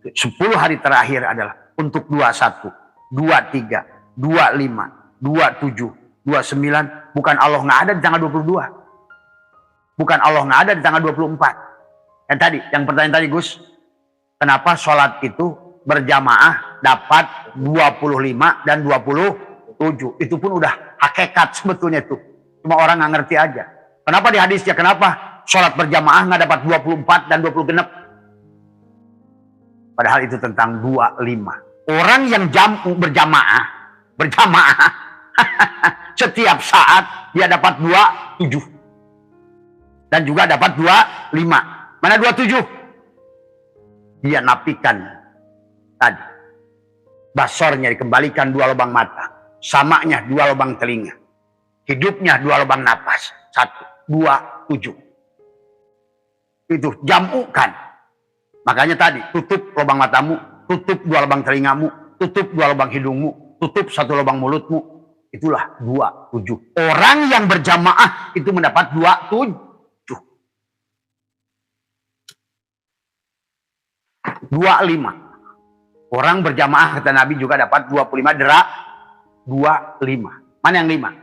10 hari terakhir adalah untuk 21, 23, 25, 27, 29. Bukan Allah nggak ada di tanggal 22. Bukan Allah nggak ada di tanggal 24. Yang pertanyaan tadi Gus, kenapa sholat itu berjamaah dapat 25 dan 27? Itu pun udah hakikat sebetulnya itu. Cuma orang nggak ngerti aja. Kenapa di hadisnya, kenapa sholat berjamaah nggak dapat 24 dan 20 genep? Padahal itu tentang 25. Orang yang berjamaah setiap saat dia dapat 27. Dan juga dapat 25. Mana 27? Dia napikan tadi. Basornya dikembalikan 2 lubang mata. Samaknya 2 lubang telinga. Hidupnya 2 lubang napas. 1, 2, 7. Itu jamukan. Makanya tadi, tutup lubang matamu, tutup 2 lubang telingamu, tutup 2 lubang hidungmu, tutup 1 lubang mulutmu. Itulah 27. Orang yang berjamaah itu mendapat 27. 25. Orang berjamaah kata Nabi juga dapat 25 derak. 25. Mana yang 5?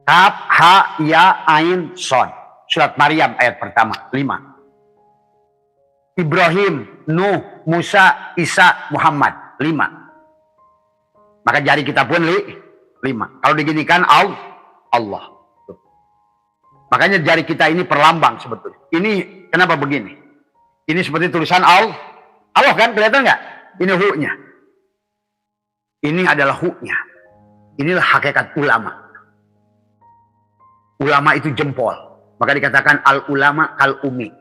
Kaf, ha, ya, ain, son. Surat Maryam ayat pertama. 5. Ibrahim, Nuh, Musa, Isa, Muhammad. 5. Maka jari kita pun 5. Kalau diginikan Allah. Makanya jari kita ini perlambang sebetulnya. Ini kenapa begini? Ini seperti tulisan Allah kan, kelihatan nggak? Ini hu-nya. Ini adalah hu-nya. Inilah hakikat ulama. Ulama itu jempol. Maka dikatakan al-ulama kal-umi.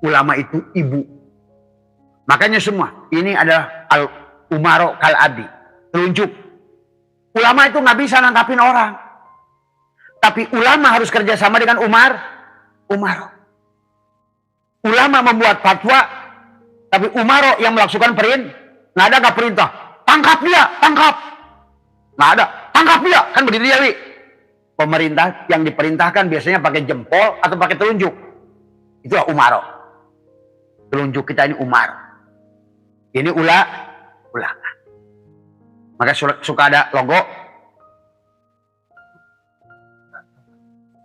Ulama itu ibu. Makanya semua. Ini adalah al-umaro kal-abi. Telunjuk. Ulama itu nggak bisa nangkapin orang. Tapi ulama harus kerjasama dengan umaro. Ulama membuat fatwa, tapi umaro yang melaksanakan nggak ada nggak perintah. Tangkap dia, tangkap. Nggak ada, tangkap dia. Kan begitu ya, Wi. Pemerintah yang diperintahkan biasanya pakai jempol atau pakai telunjuk. Itulah umaro. Telunjuk kita ini umaro. Ini ulama. Maka suka ada logo.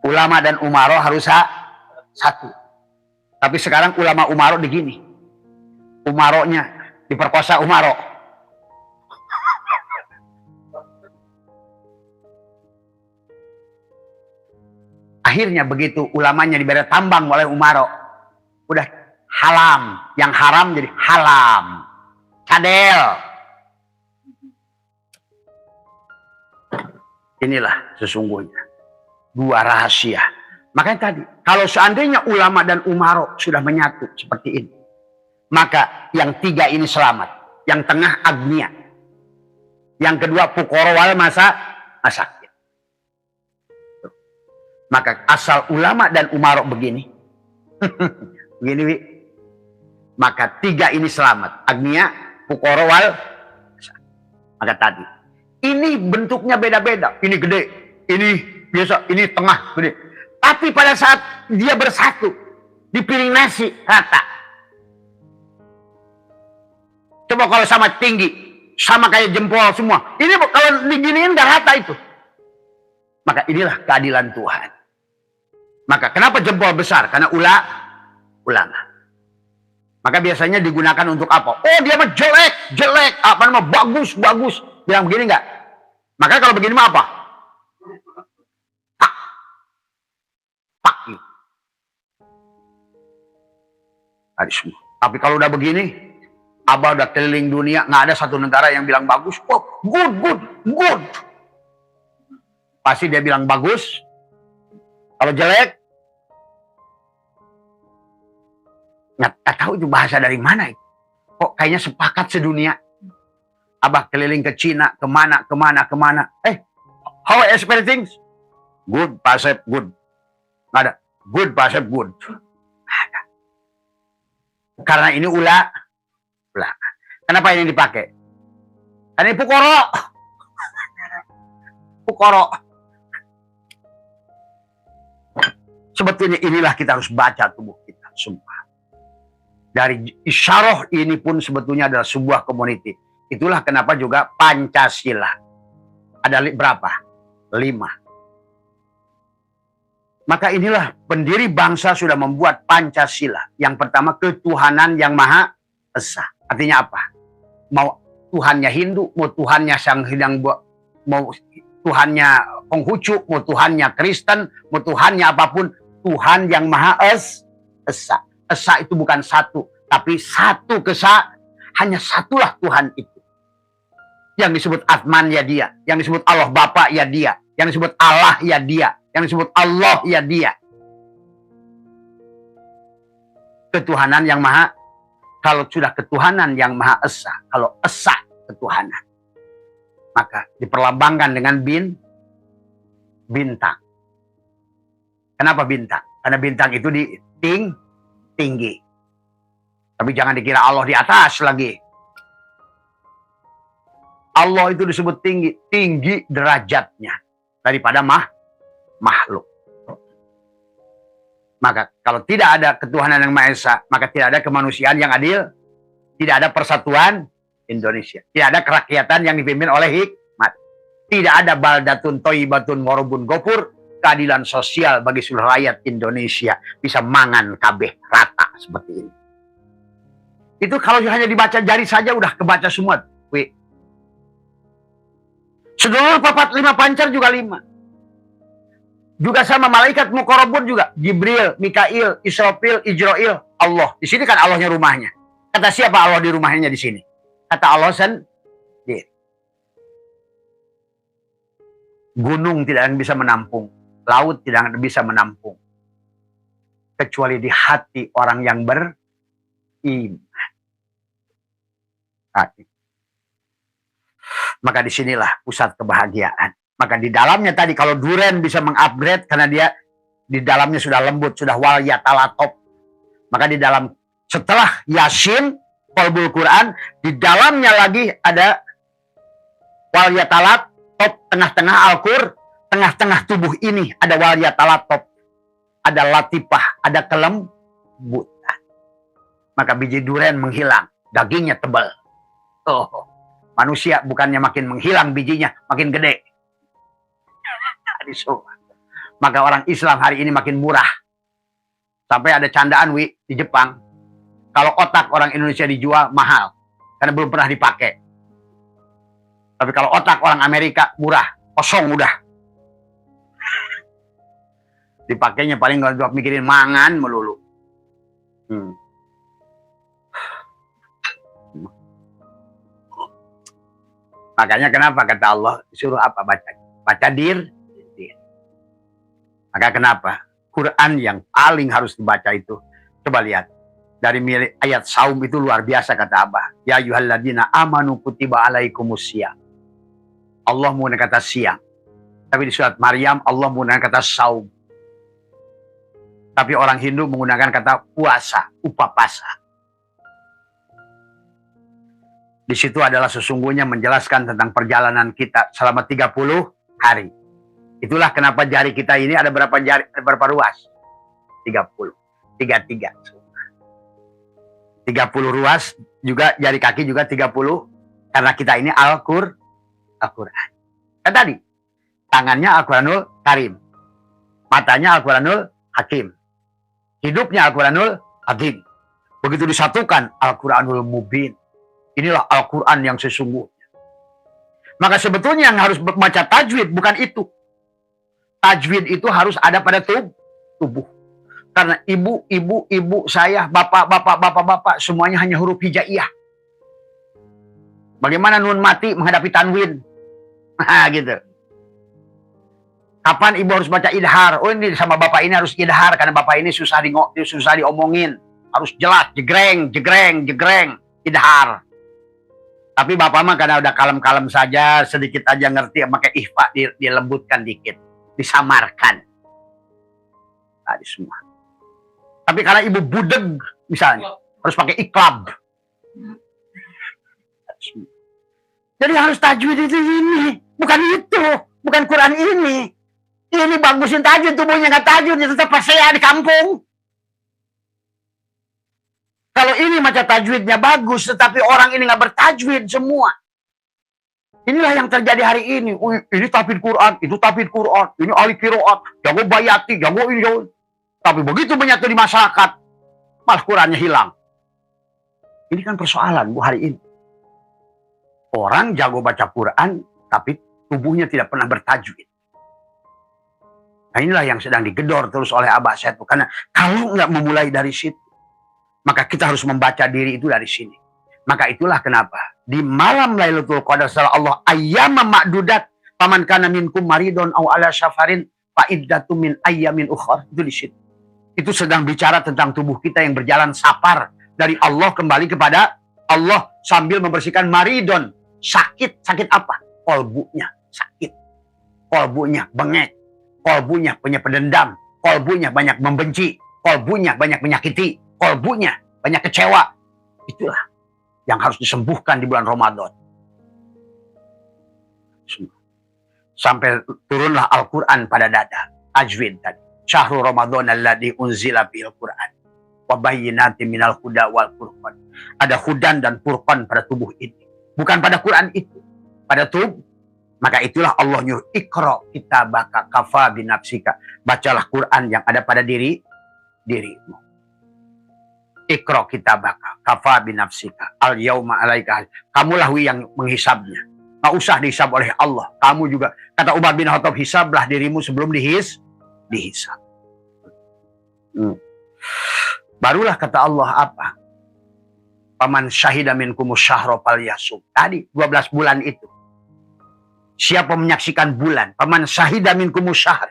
Ulama dan umaro harus satu. Tapi sekarang ulama umaro begini. Umaronya diperkosa umaro. Akhirnya begitu ulamanya diberi tambang oleh umaro. Udah haram. Yang haram jadi halam. Cadel. Inilah sesungguhnya. 2 rahasia. Makanya tadi, kalau seandainya ulama dan umaro sudah menyatu seperti ini, maka yang 3 ini selamat. Yang tengah agnia. Yang kedua fukoro wal masakin. Maka asal ulama dan umaro begini. Begini, Wi. Maka 3 ini selamat. Agnia, fukoro wal masakin. Maka tadi. Ini bentuknya beda-beda. Ini gede. Ini biasa. Ini tengah. Gede. Tapi pada saat dia bersatu di piring nasi rata. Coba kalau sama tinggi, sama kayak jempol semua. Ini kalau diginiin nggak rata itu. Maka inilah keadilan Tuhan. Maka kenapa jempol besar? Karena ulama. Maka biasanya digunakan untuk apa? Oh dia mah jelek. Apa nama bagus. Bilang begini nggak? Maka kalau begini mah apa? Tapi kalau udah begini, Abah udah keliling dunia, nggak ada satu negara yang bilang bagus. Oh, good. Pasti dia bilang bagus. Kalau jelek, nggak tahu itu bahasa dari mana. Kok kayaknya sepakat sedunia. Abah keliling ke Cina, kemana. How are everything? Good, Pak Asep, good. Nggak ada. Good, Pak Asep, good. Karena ini ulama. Kenapa ini dipakai? Karena ini Pukoro. Pukoro. Sebetulnya inilah kita harus baca tubuh kita semua. Dari isyarah ini pun sebetulnya adalah sebuah community. Itulah kenapa juga Pancasila. Ada berapa? 5. Maka inilah pendiri bangsa sudah membuat Pancasila. Yang pertama, ketuhanan yang Maha Esa. Artinya apa? Mau Tuhannya Hindu, mau Tuhannya Sang-Hyang, mau Tuhannya Konghucu, mau Tuhannya Kristen, mau Tuhannya apapun, Tuhan yang Maha Esa. Esa itu bukan satu, tapi satu kesa, hanya satulah Tuhan itu. Yang disebut Atman ya dia, yang disebut Allah Bapa ya dia, yang disebut Allah ya dia, yang disebut Allah ya dia. Ketuhanan yang Maha, kalau sudah ketuhanan yang Maha Esa, kalau Esa ketuhanan, maka diperlambangkan dengan bintang. Kenapa bintang? Karena bintang itu tinggi. Tapi jangan dikira Allah di atas lagi. Allah itu disebut tinggi derajatnya daripada makhluk. Maka kalau tidak ada ketuhanan yang Maha Esa, maka tidak ada kemanusiaan yang adil, tidak ada persatuan Indonesia, tidak ada kerakyatan yang dipimpin oleh hikmat, tidak ada baldatun toibatun warubun gopur, keadilan sosial bagi seluruh rakyat Indonesia, bisa mangan kabeh rata seperti ini. Itu kalau hanya dibaca jari saja udah kebaca semua. Seluruh 4, 5 pancar juga 5. Juga sama malaikat muqarrabun juga. Jibril, Mikail, Israfil, Ijrail, Allah. Di sini kan Allahnya rumahnya. Kata siapa Allah di rumahnya di sini? Kata Allah sendiri. Gunung tidak akan bisa menampung. Laut tidak akan bisa menampung. Kecuali di hati orang yang beriman. Hati. Maka disinilah pusat kebahagiaan. Maka di dalamnya tadi kalau duren bisa mengupgrade karena dia di dalamnya sudah lembut, sudah wal yatalatop. Maka di dalam setelah Yasin, Qalbul Quran, di dalamnya lagi ada wal yatalatop, tengah-tengah Al-Qur, tengah-tengah tubuh ini ada wal yatalatop, ada latifah, ada kelembutan. Maka biji duren menghilang, dagingnya tebal. Oh. Manusia bukannya makin menghilang bijinya, makin gede. Maka orang Islam hari ini makin murah. Sampai ada candaan di Jepang. Kalau otak orang Indonesia dijual mahal. Karena belum pernah dipakai. Tapi kalau otak orang Amerika murah. Kosong udah. Dipakainya paling kalau mikirin mangan melulu. Makanya kenapa kata Allah disuruh apa baca dir. Maka kenapa Quran yang paling harus dibaca itu, coba lihat dari ayat saum itu luar biasa kata Abah. Ya ayyuhalladzina amanu kutiba alaikumusiyam. Allah menggunakan kata siang. Tapi di surat Maryam Allah menggunakan kata saum. Tapi orang Hindu menggunakan kata puasa, upapasa. Di situ adalah sesungguhnya menjelaskan tentang perjalanan kita selama 30 hari. Itulah kenapa jari kita ini ada berapa jari, ada berapa ruas? 30. 30 ruas, juga jari kaki juga 30. Karena kita ini Al-Quran. Kan tadi, tangannya Al-Quranul Karim. Matanya Al-Quranul Hakim. Hidupnya Al-Quranul Hakim. Begitu disatukan, Al-Quranul Mubin. Inilah Al-Quran yang sesungguhnya. Maka sebetulnya yang harus baca tajwid bukan itu. Tajwid itu harus ada pada tubuh. Karena ibu saya, bapak, semuanya hanya huruf hijaiyah. Bagaimana nun mati menghadapi tanwin? Nah, gitu. Kapan ibu harus baca idhar? Oh, ini sama bapak ini harus idhar karena bapak ini susah diomongin. Harus jelas, jegreng, idhar. Tapi bapak mah karena udah kalem-kalem saja, sedikit aja ngerti, pakai ihfa dilembutkan dikit, disamarkan. Tadi semua. Tapi karena ibu budeg misalnya, harus pakai iklab. Jadi harus tajwid itu ini, bukan itu, bukan Quran ini. Ini bagusin tajwid, tubuhnya nggak tajwid, ya tetap saya di kampung. Kalau ini macam tajwidnya bagus, tetapi orang ini nggak bertajwid semua. Inilah yang terjadi hari ini. Ini tahfidz Quran, itu tahfidz Quran, ini ahli qiraat, jago bayati, jago ini, jago. Tapi begitu menyatu di masyarakat, malah Qurannya hilang. Ini kan persoalan Bu hari ini. Orang jago baca Quran, tapi tubuhnya tidak pernah bertajwid. Nah inilah yang sedang digedor terus oleh Abah Setu. Karena kalau nggak memulai dari situ, maka kita harus membaca diri itu dari sini. Maka itulah kenapa di malam Lailatul Qadar setelah Allah ayyama ma'dudat paman kana minkum maridon aw ala syafarin fa iddatum min ayyamin ukhra, itu di situ. Itu sedang bicara tentang tubuh kita yang berjalan safar dari Allah kembali kepada Allah sambil membersihkan maridon. Sakit, sakit apa? Kolbunya sakit. Kolbunya bengek. Kolbunya punya pendendam. Kolbunya banyak membenci. Kolbunya banyak menyakiti. Kolbunya banyak kecewa. Itulah yang harus disembuhkan di bulan Ramadan. Sampai turunlah Al-Quran pada dada. Tajwid tadi. Syahrul Ramadan alladzi unzila fil Quran. Wa bayyinatin minal huda wal furqan. Ada hudan dan furqan pada tubuh ini. Bukan pada Quran itu. Pada tubuh. Maka itulah Allah nyuruh. Iqra kitabaka kafa binafsika. Bacalah Quran yang ada pada dirimu. Iqra kitabaka kafa binafsika. Al yauma alaika. Kamulah yang menghisabnya. Nggak usah dihisab oleh Allah. Kamu juga. Kata Umar bin Khattab, hisablah dirimu sebelum dihisab. Barulah kata Allah apa? Paman syahida minkumus syahra falyasum. Tadi 12 bulan itu. Siapa menyaksikan bulan? Paman syahida minkumus syahr.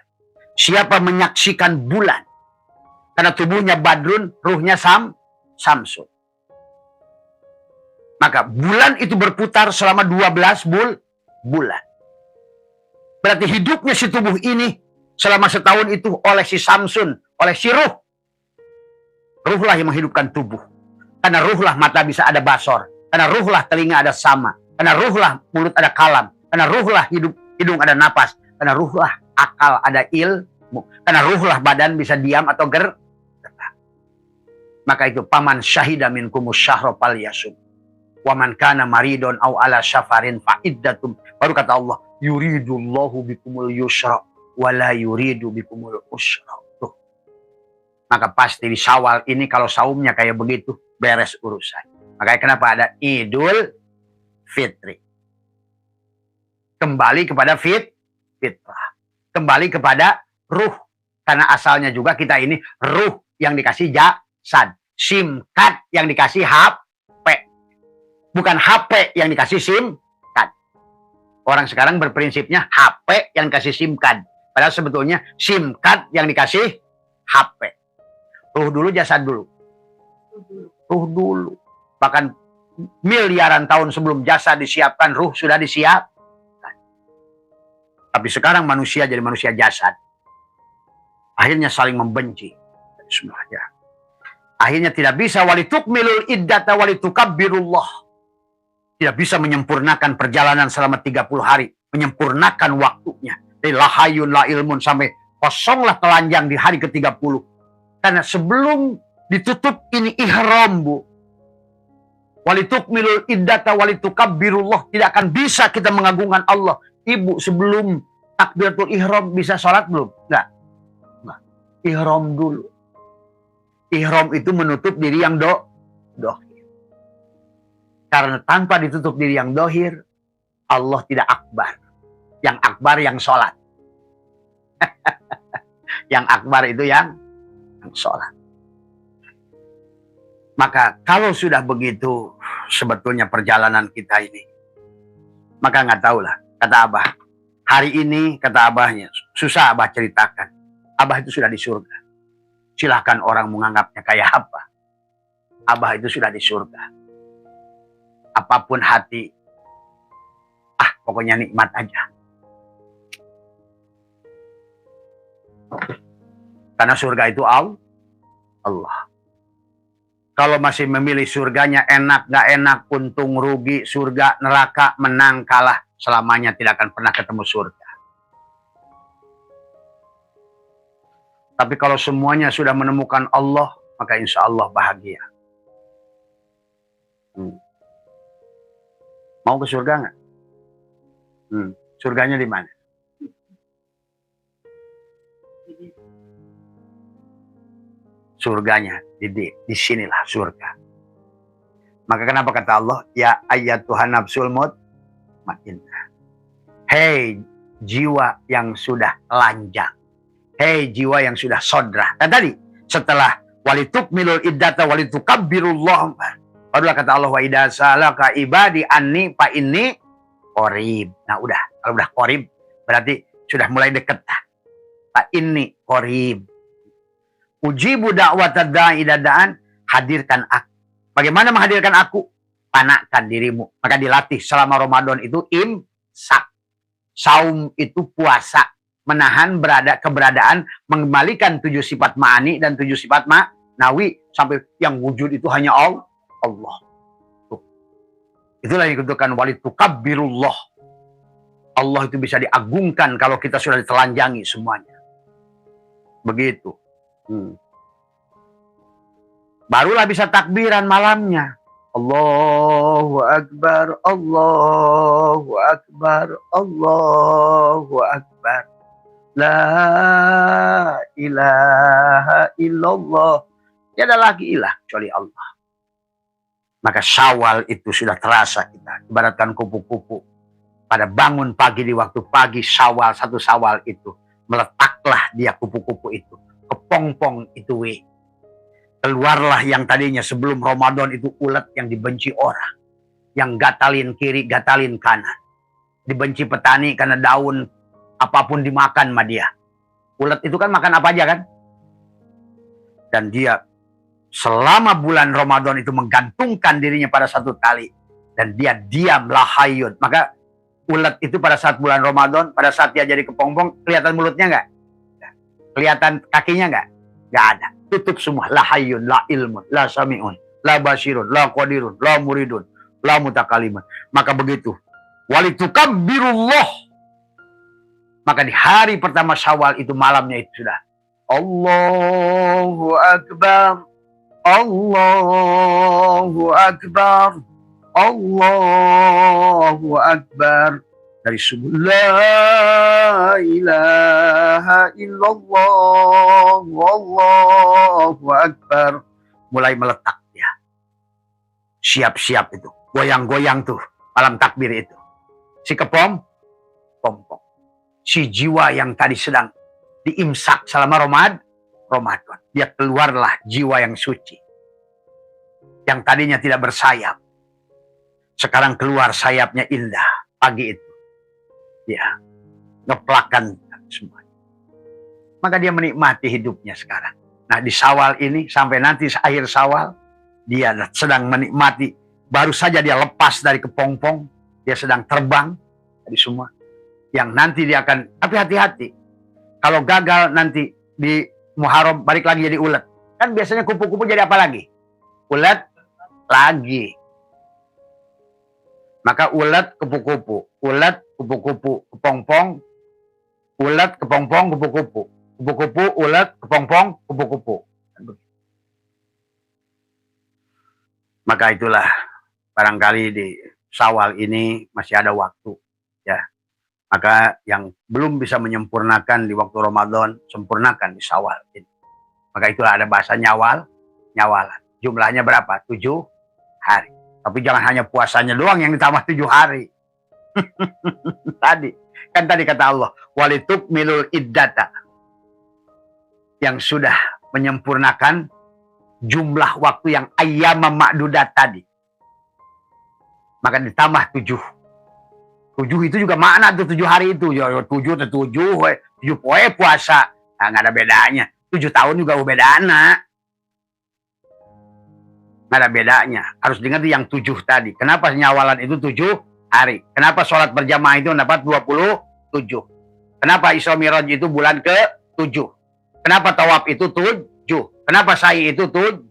Siapa menyaksikan bulan? Karena tubuhnya badrun, ruhnya samsun. Maka bulan itu berputar selama 12 bulan. Berarti hidupnya si tubuh ini selama setahun itu oleh si samsun, oleh si ruh. Ruhlah yang menghidupkan tubuh. Karena ruhlah mata bisa ada basor. Karena ruhlah telinga ada sama. Karena ruhlah mulut ada kalam. Karena ruhlah hidung ada napas. Karena ruhlah akal ada ilmu. Karena ruhlah badan bisa diam atau gerak. Maka itu paman syahida minkumus syahra falyasum. Wa man kana maridon aw ala syafarin fa iddatum. Baru kata Allah, yuridullahu bikumul yusra wa la yuridu bikumul usra. Maka pasti di Syawal ini kalau saumnya kayak begitu, beres urusan. Makanya kenapa ada Idul Fitri. Kembali kepada fitrah. Kembali kepada ruh. Karena asalnya juga kita ini ruh yang dikasih jasad. SIM card yang dikasih HP. Bukan HP yang dikasih SIM card. Orang sekarang berprinsipnya HP yang dikasih SIM card. Padahal sebetulnya SIM card yang dikasih HP. Ruh dulu, jasad dulu. Ruh dulu. Bahkan miliaran tahun sebelum jasad disiapkan, ruh sudah disiapkan. Tapi sekarang manusia jadi manusia jasad. Akhirnya saling membenci. Semuanya. Akhirnya tidak bisa walitukmilul iddata walitukabbirullah. Tidak bisa menyempurnakan perjalanan selama 30 hari. Menyempurnakan waktunya. Dari lahayun la ilmun sampai kosonglah telanjang di hari ke-30. Karena sebelum ditutup ini ihram, Bu. Walitukmilul iddata walitukabbirullah. Tidak akan bisa kita mengagungkan Allah. Ibu sebelum takbiratul ihram bisa sholat belum? Enggak. Ihram dulu. Ihram itu menutup diri yang dohir. Karena tanpa ditutup diri yang dohir, Allah tidak akbar. Yang akbar yang sholat. Yang akbar itu yang sholat. Maka kalau sudah begitu sebetulnya perjalanan kita ini, maka nggak tahulah. Kata Abah, hari ini kata Abahnya, susah Abah ceritakan. Abah itu sudah di surga. Silahkan orang menganggapnya kayak apa. Abah itu sudah di surga. Apapun hati, pokoknya nikmat aja. Karena surga itu Allah. Kalau masih memilih surganya, enak, gak enak, untung, rugi, surga, neraka, menang, kalah, selamanya tidak akan pernah ketemu surga. Tapi kalau semuanya sudah menemukan Allah, maka insya Allah bahagia. Mau ke surga nggak? Surganya di mana? Surganya di sinilah surga. Maka kenapa kata Allah, ya ayyatuhan nafsul mutmainnah. Hei jiwa yang sudah lanjang. Hei jiwa yang sudah sodrah. Dan tadi setelah walitukmilul iddata walitukabbirullah, barulah kata Allah, wa idza salaka ibadi anni fa inni qarib. Nah udah, kalau udah qarib berarti sudah mulai dekat. Fa inni qarib. Ujibu da'watad da'i dadaan, hadirkan aku. Bagaimana menghadirkan aku? Panakkan dirimu. Maka dilatih selama Ramadan itu imsak. Saum itu puasa. Menahan keberadaan, mengembalikan 7 sifat ma'ani dan 7 sifat ma'nawi. Sampai yang wujud itu hanya Allah. Tuh. Itulah yang dikatakan walitukabbirullah. Allah itu bisa diagungkan kalau kita sudah ditelanjangi semuanya. Begitu. Barulah bisa takbiran malamnya. Allahu Akbar, Allahu Akbar, Allahu Akbar. La ilaha illallah. Tiada lagi ilah kecuali Allah. Maka Syawal itu sudah terasa kita. Ibaratkan kupu-kupu. Pada bangun pagi di waktu pagi Syawal, 1 Syawal itu. Meletaklah dia kupu-kupu itu. Kepompong itu keluarlah yang tadinya sebelum Ramadan itu ulet yang dibenci orang, yang gatalin kiri gatalin kanan, dibenci petani karena daun apapun dimakan sama dia. Ulet itu kan makan apa aja kan, dan dia selama bulan Ramadan itu menggantungkan dirinya pada satu tali dan dia diam lahayun. Maka ulet itu pada saat bulan Ramadan, pada saat dia jadi kepompong, kelihatan mulutnya nggak? Kelihatan kakinya nggak? Nggak ada. Tutup semua. La hayyun, la ilmun, la sami'un, la basirun, la qadirun, la muridun, la mutakalimun. Maka begitu. Walitukabbirullah. Maka di hari pertama Syawal itu malamnya itu sudah. Allahu Akbar. Allahu Akbar. Allahu Akbar. Dari subuh la ilaha illallah wallahu akbar, mulai meletak ya. Siap-siap itu, goyang-goyang tuh malam takbir itu. Si kepompong, si jiwa yang tadi sedang diimsak selama Ramadan, dia keluarlah jiwa yang suci. Yang tadinya tidak bersayap, sekarang keluar sayapnya indah pagi itu. Ya, ngeplakan semua. Maka dia menikmati hidupnya sekarang. Nah di Syawal ini sampai nanti akhir Syawal dia sedang menikmati. Baru saja dia lepas dari kepompong, dia sedang terbang dari semua. Yang nanti dia akan, tapi hati-hati. Kalau gagal nanti di Muharram balik lagi jadi ulet. Kan biasanya kupu-kupu jadi apa lagi? Ulet lagi. Maka ulet kupu-kupu, ulet kupu-kupu, kepompong, ulet kepompong, kupu-kupu, kupu-kupu, ulet kepompong, kupu-kupu. Maka itulah barangkali di Syawal ini masih ada waktu, ya. Maka yang belum bisa menyempurnakan di waktu Ramadan, sempurnakan di Syawal ini. Maka itulah ada bahasa nyawalan. Jumlahnya berapa? 7 hari. Tapi jangan hanya puasanya doang yang ditambah 7 hari. Tadi kata Allah, walitukmilul iddata. Yang sudah menyempurnakan jumlah waktu yang ayyamam ma'dudat tadi. Maka ditambah 7. 7 itu juga makna tuh 7 hari itu. Ya 7 poe puasa. Nah, nggak ada bedanya. 7 tahun juga bedana. Nggak ada bedanya. Harus diingat yang 7 tadi. Kenapa nyawalan itu 7 hari? Kenapa sholat berjamaah itu dapat 27? Kenapa Isra Mi'raj itu bulan ke-7? Kenapa tawaf itu 7? Kenapa sa'i itu 7?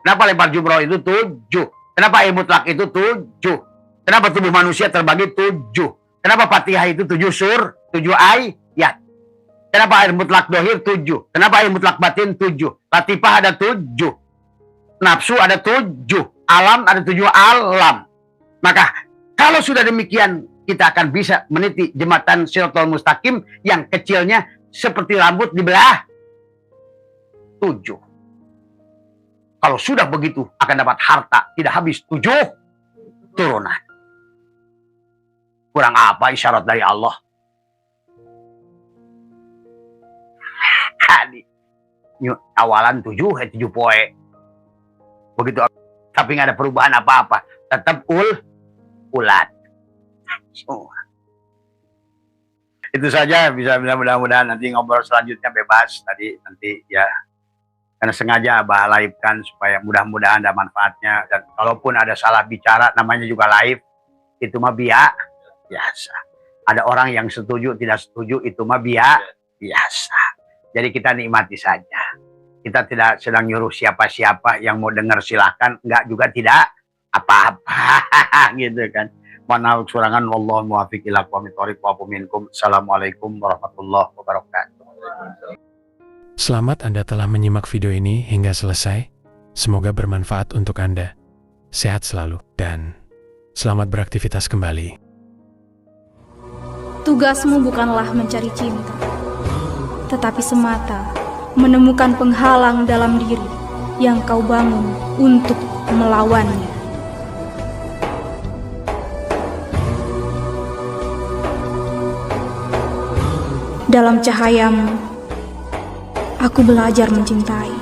Kenapa lempar jumroh itu 7? Kenapa ilmu mutlak itu 7? Kenapa tubuh manusia terbagi 7? Kenapa Fatihah itu 7 sur, 7 ayat? Kenapa air mutlak dohir 7? Kenapa air mutlak batin 7? Latifah ada 7. Nafsu ada 7. Alam ada 7 alam. Maka kalau sudah demikian, kita akan bisa meniti jembatan Shiratal Mustaqim yang kecilnya seperti rambut dibelah 7. Kalau sudah begitu akan dapat harta tidak habis 7 turunan. Kurang apa isyarat dari Allah? Awalan 7 poe. Begitu, tapi nggak ada perubahan apa-apa. Tetap ulat. Itu saja, bisa mudah-mudahan nanti ngobrol selanjutnya bebas tadi nanti ya. Karena sengaja Abah live-kan supaya mudah-mudahan ada manfaatnya. Dan kalaupun ada salah bicara, namanya juga live, itu mah biasa. Ada orang yang setuju, tidak setuju, itu mah biasa. Jadi kita nikmati saja. Kita tidak sedang nyuruh siapa-siapa, yang mau dengar silahkan, enggak juga tidak apa-apa gitu kan. Mohon surangan, wallahu muwaffiq ila aqwamit thoriq wa minkum. Assalamualaikum warahmatullahi wabarakatuh. Selamat Anda telah menyimak video ini hingga selesai. Semoga bermanfaat untuk Anda. Sehat selalu dan selamat beraktivitas kembali. Tugasmu bukanlah mencari cinta, tetapi semata menemukan penghalang dalam diri yang kau bangun untuk melawannya. Dalam cahayamu, aku belajar mencintai.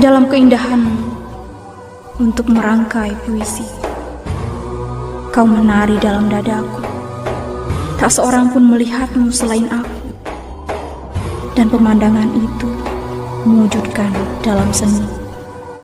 Dalam keindahanmu, untuk merangkai puisi. Kau menari dalam dadaku. Tak seorang pun melihatmu selain aku. Dan pemandangan itu mewujudkan dalam seni.